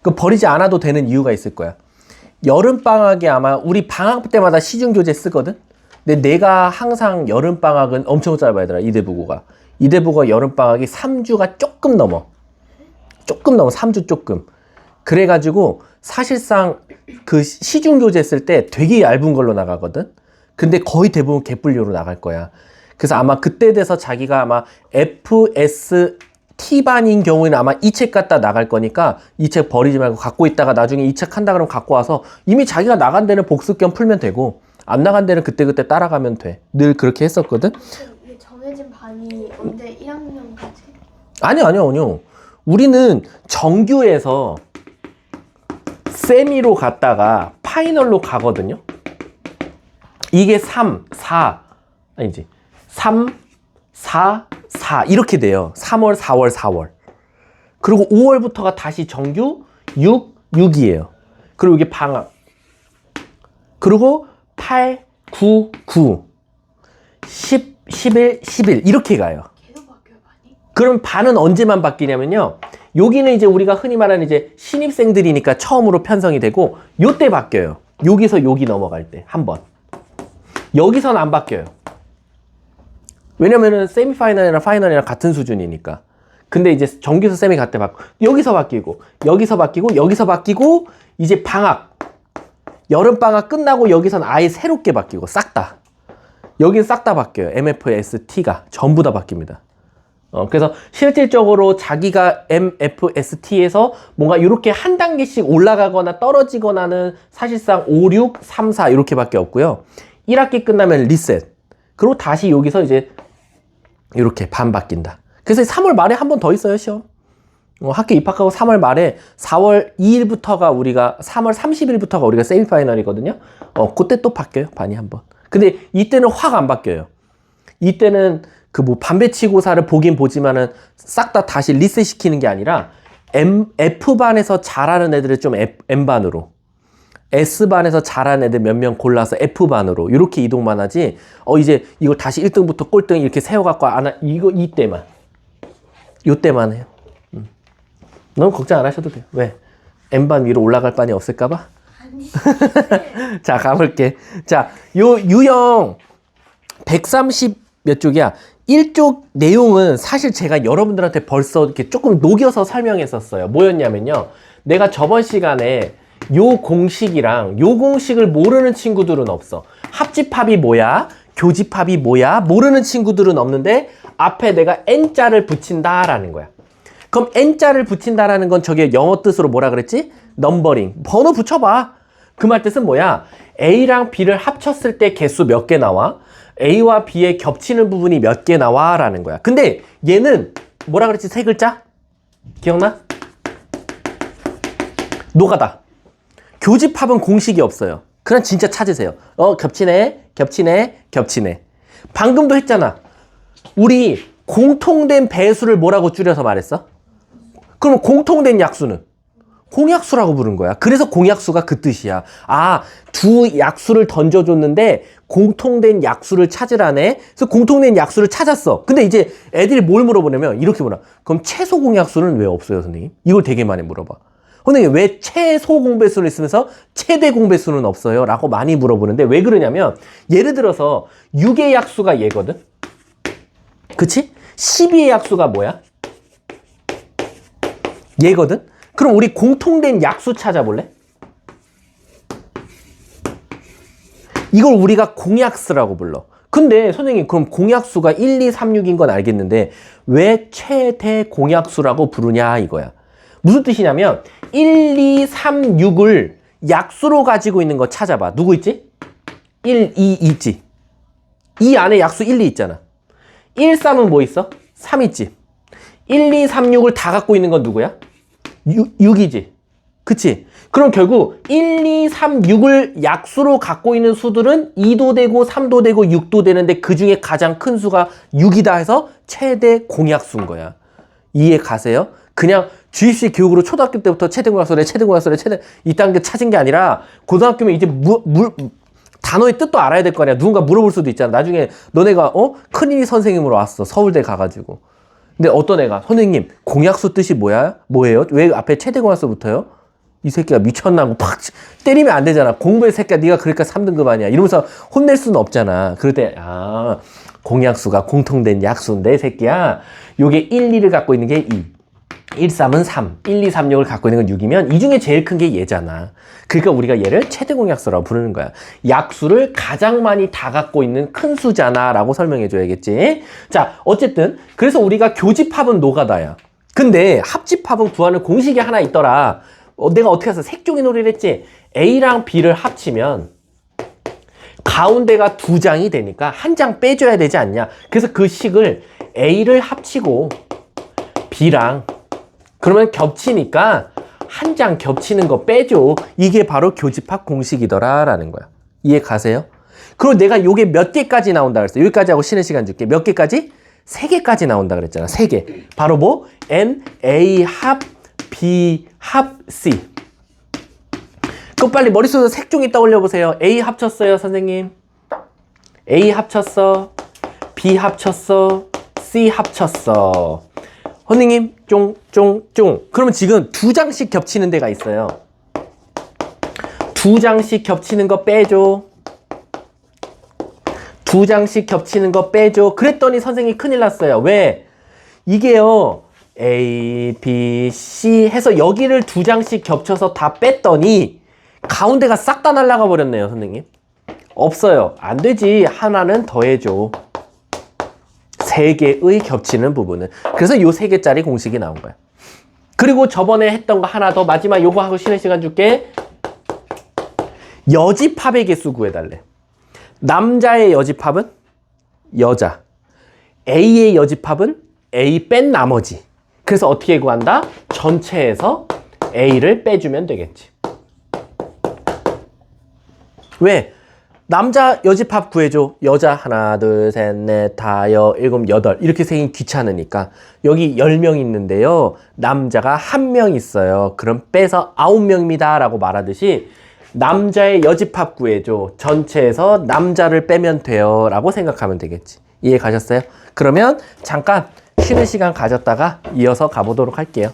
그 버리지 않아도 되는 이유가 있을 거야. 여름방학에 아마 우리 방학 때마다 시중교재 쓰거든? 근데 내가 항상 여름방학은 엄청 짧아 얘들아. 이대부고가 여름방학이 3주가 조금 넘어 3주 조금. 그래가지고 사실상 그 시중교재 쓸 때 되게 얇은 걸로 나가거든. 근데 거의 대부분 개뿔료로 나갈 거야. 그래서 아마 그때 돼서 자기가 아마 FST반인 경우에는 아마 이 책 갖다 나갈 거니까 이 책 버리지 말고 갖고 있다가 나중에 이 책 한다 그러면 갖고 와서 이미 자기가 나간 데는 복습 겸 풀면 되고 안 나간 데는 그때그때 따라가면 돼. 늘 그렇게 했었거든. 이게 정해진 반이 언제 1학년까지? 아니요. 우리는 정규에서 세미로 갔다가 파이널로 가거든요. 이게 3, 4 이렇게 돼요. 3월, 4월, 4월. 그리고 5월부터가 다시 정규 6이에요. 그리고 이게 방학. 그리고 8, 9, 9, 10, 11, 11 이렇게 가요. 계속 바뀌어요, 반이? 그럼 반은 언제만 바뀌냐면요. 여기는 이제 우리가 흔히 말하는 이제 신입생들이니까 처음으로 편성이 되고 요때 바뀌어요. 여기서 여기 넘어갈 때 한 번. 여기서는 안 바뀌어요. 왜냐면은 세미파이널이랑 파이널이랑 같은 수준이니까. 근데 이제 정규에서 세미 갈 때 바뀌고 여기서 바뀌고 여기서 바뀌고 여기서 바뀌고 이제 방학 여름방학 끝나고 여기서는 아예 새롭게 바뀌고 싹 다. 여긴 싹 다 바뀌어요. MFST가 전부 다 바뀝니다. 그래서 실질적으로 자기가 MFST에서 뭔가 이렇게 한 단계씩 올라가거나 떨어지거나는 사실상 5, 6, 3, 4 이렇게밖에 없고요. 1학기 끝나면 리셋. 그리고 다시 여기서 이제 이렇게 반 바뀐다. 그래서 3월 말에 한 번 더 있어요, 시험. 학교 입학하고 3월 말에 4월 2일부터가 우리가 3월 30일부터가 우리가 세미파이널이거든요. 그때 또 바뀌어요, 반이 한 번. 근데 이때는 확 안 바뀌어요. 이때는 그 뭐 반배치고사를 보긴 보지만은 싹 다 다시 리셋 시키는 게 아니라 F반에서 잘하는 애들을 좀 M반으로, S반에서 잘하는 애들 몇 명 골라서 F반으로 이렇게 이동만 하지. 이제 이걸 다시 1등부터 꼴등 이렇게 세워갖고 이때만 요때만 해요. 너무 걱정 안 하셔도 돼요. 왜? M반 위로 올라갈 반이 없을까봐? 아니. 자, 가볼게. 자, 요 유형 130 몇 쪽이야? 1쪽 내용은 사실 제가 여러분들한테 벌써 이렇게 조금 녹여서 설명했었어요. 뭐였냐면요. 내가 저번 시간에 요 공식이랑 요 공식을 모르는 친구들은 없어. 합집합이 뭐야? 교집합이 뭐야? 모르는 친구들은 없는데 앞에 내가 n자를 붙인다라는 거야. 그럼 n자를 붙인다라는 건 저게 영어 뜻으로 뭐라 그랬지? 넘버링. 번호 붙여봐. 그 말 뜻은 뭐야? A랑 B를 합쳤을 때 개수 몇 개 나와? A와 B의 겹치는 부분이 몇 개 나와? 라는 거야. 근데 얘는 뭐라 그랬지? 세 글자? 기억나? 노가다. 교집합은 공식이 없어요. 그냥 진짜 찾으세요. 겹치네, 겹치네, 겹치네. 방금도 했잖아. 우리 공통된 배수를 뭐라고 줄여서 말했어? 그럼 공통된 약수는? 공약수라고 부른 거야. 그래서 공약수가 그 뜻이야. 아, 두 약수를 던져줬는데 공통된 약수를 찾으라네. 그래서 공통된 약수를 찾았어. 근데 이제 애들이 뭘 물어보냐면 이렇게 물어. 그럼 최소 공약수는 왜 없어요, 선생님? 이걸 되게 많이 물어봐. 선생님, 왜 최소 공배수를 있으면서 최대 공배수는 없어요? 라고 많이 물어보는데 왜 그러냐면 예를 들어서 6의 약수가 얘거든? 그치? 12의 약수가 뭐야? 얘거든? 그럼 우리 공통된 약수 찾아볼래? 이걸 우리가 공약수라고 불러. 근데 선생님 그럼 공약수가 1, 2, 3, 6인 건 알겠는데 왜 최대 공약수라고 부르냐 이거야. 무슨 뜻이냐면 1, 2, 3, 6을 약수로 가지고 있는 거 찾아봐. 누구 있지? 1, 2 있지. 이 안에 약수 1, 2 있잖아. 1, 3은 뭐 있어? 3 있지. 1, 2, 3, 6을 다 갖고 있는 건 누구야? 6이지. 그치? 그럼 결국 1, 2, 3, 6을 약수로 갖고 있는 수들은 2도 되고 3도 되고 6도 되는데 그 중에 가장 큰 수가 6이다 해서 최대 공약수인 거야. 이해 가세요? 그냥 주입식 교육으로 초등학교 때부터 최대 공약수래, 최대 공약수래, 최대 이딴 게 찾은 게 아니라 고등학교면 이제 단어의 뜻도 알아야 될 거 아니야. 누군가 물어볼 수도 있잖아. 나중에 너네가 큰일이 선생님으로 왔어. 서울대 가가지고. 근데 어떤 애가 선생님 공약수 뜻이 뭐예요? 왜 앞에 최대 공약수 붙어요? 이 새끼가 미쳤나 고 팍 때리면 안 되잖아. 공부의 새끼야 네가 그러니까 3등급 아니야. 이러면서 혼낼 수는 없잖아. 그럴 때 공약수가 공통된 약수인데 새끼야. 요게 1, 2를 갖고 있는 게 2. 1, 3은 3, 1, 2, 3, 6을 갖고 있는 건 6이면 이 중에 제일 큰 게 얘잖아. 그러니까 우리가 얘를 최대 공약수라고 부르는 거야. 약수를 가장 많이 다 갖고 있는 큰 수잖아 라고 설명해 줘야겠지. 자, 어쨌든 그래서 우리가 교집합은 노가다야. 근데 합집합은 구하는 공식이 하나 있더라. 내가 어떻게 해서 색종이 놀이를 했지. A랑 B를 합치면 가운데가 두 장이 되니까 한 장 빼줘야 되지 않냐. 그래서 그 식을 A를 합치고 B랑 그러면 겹치니까 한 장 겹치는 거 빼줘. 이게 바로 교집합 공식이더라 라는 거야. 이해 가세요? 그리고 내가 요게 몇 개까지 나온다 그랬어. 여기까지 하고 쉬는 시간 줄게. 몇 개까지? 3개까지 나온다 그랬잖아. 3개. 바로 뭐? N, A 합, B 합, C. 그럼 빨리 머릿속에 색종이 떠올려 보세요. A 합쳤어요, 선생님. A 합쳤어. B 합쳤어. C 합쳤어. 선생님, 쫑. 그러면 지금 2장씩 겹치는 데가 있어요. 2장씩 겹치는 거 빼줘. 2장씩 겹치는 거 빼줘. 그랬더니 선생님이 큰일 났어요. 왜? 이게요, A, B, C 해서 여기를 2장씩 겹쳐서 다 뺐더니 가운데가 싹 다 날아가 버렸네요, 선생님. 없어요. 안 되지. 하나는 더해줘. 3개의 겹치는 부분은. 그래서 요 3개짜리 공식이 나온 거야. 그리고 저번에 했던 거 하나 더 마지막 요거 하고 쉬는 시간 줄게. 여집합의 개수 구해달래. 남자의 여집합은 여자. A의 여집합은 A 뺀 나머지. 그래서 어떻게 구한다? 전체에서 A를 빼주면 되겠지. 왜? 남자 여집합 구해줘. 여자 하나, 둘, 셋, 넷, 다, 여, 일곱, 여덟 이렇게 세기 귀찮으니까 여기 10명 있는데요. 남자가 1명 있어요. 그럼 빼서 9명입니다 라고 말하듯이 남자의 여집합 구해줘. 전체에서 남자를 빼면 돼요 라고 생각하면 되겠지. 이해 가셨어요? 그러면 잠깐 쉬는 시간 가졌다가 이어서 가보도록 할게요.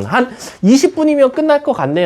한 20분이면 끝날 것 같네요.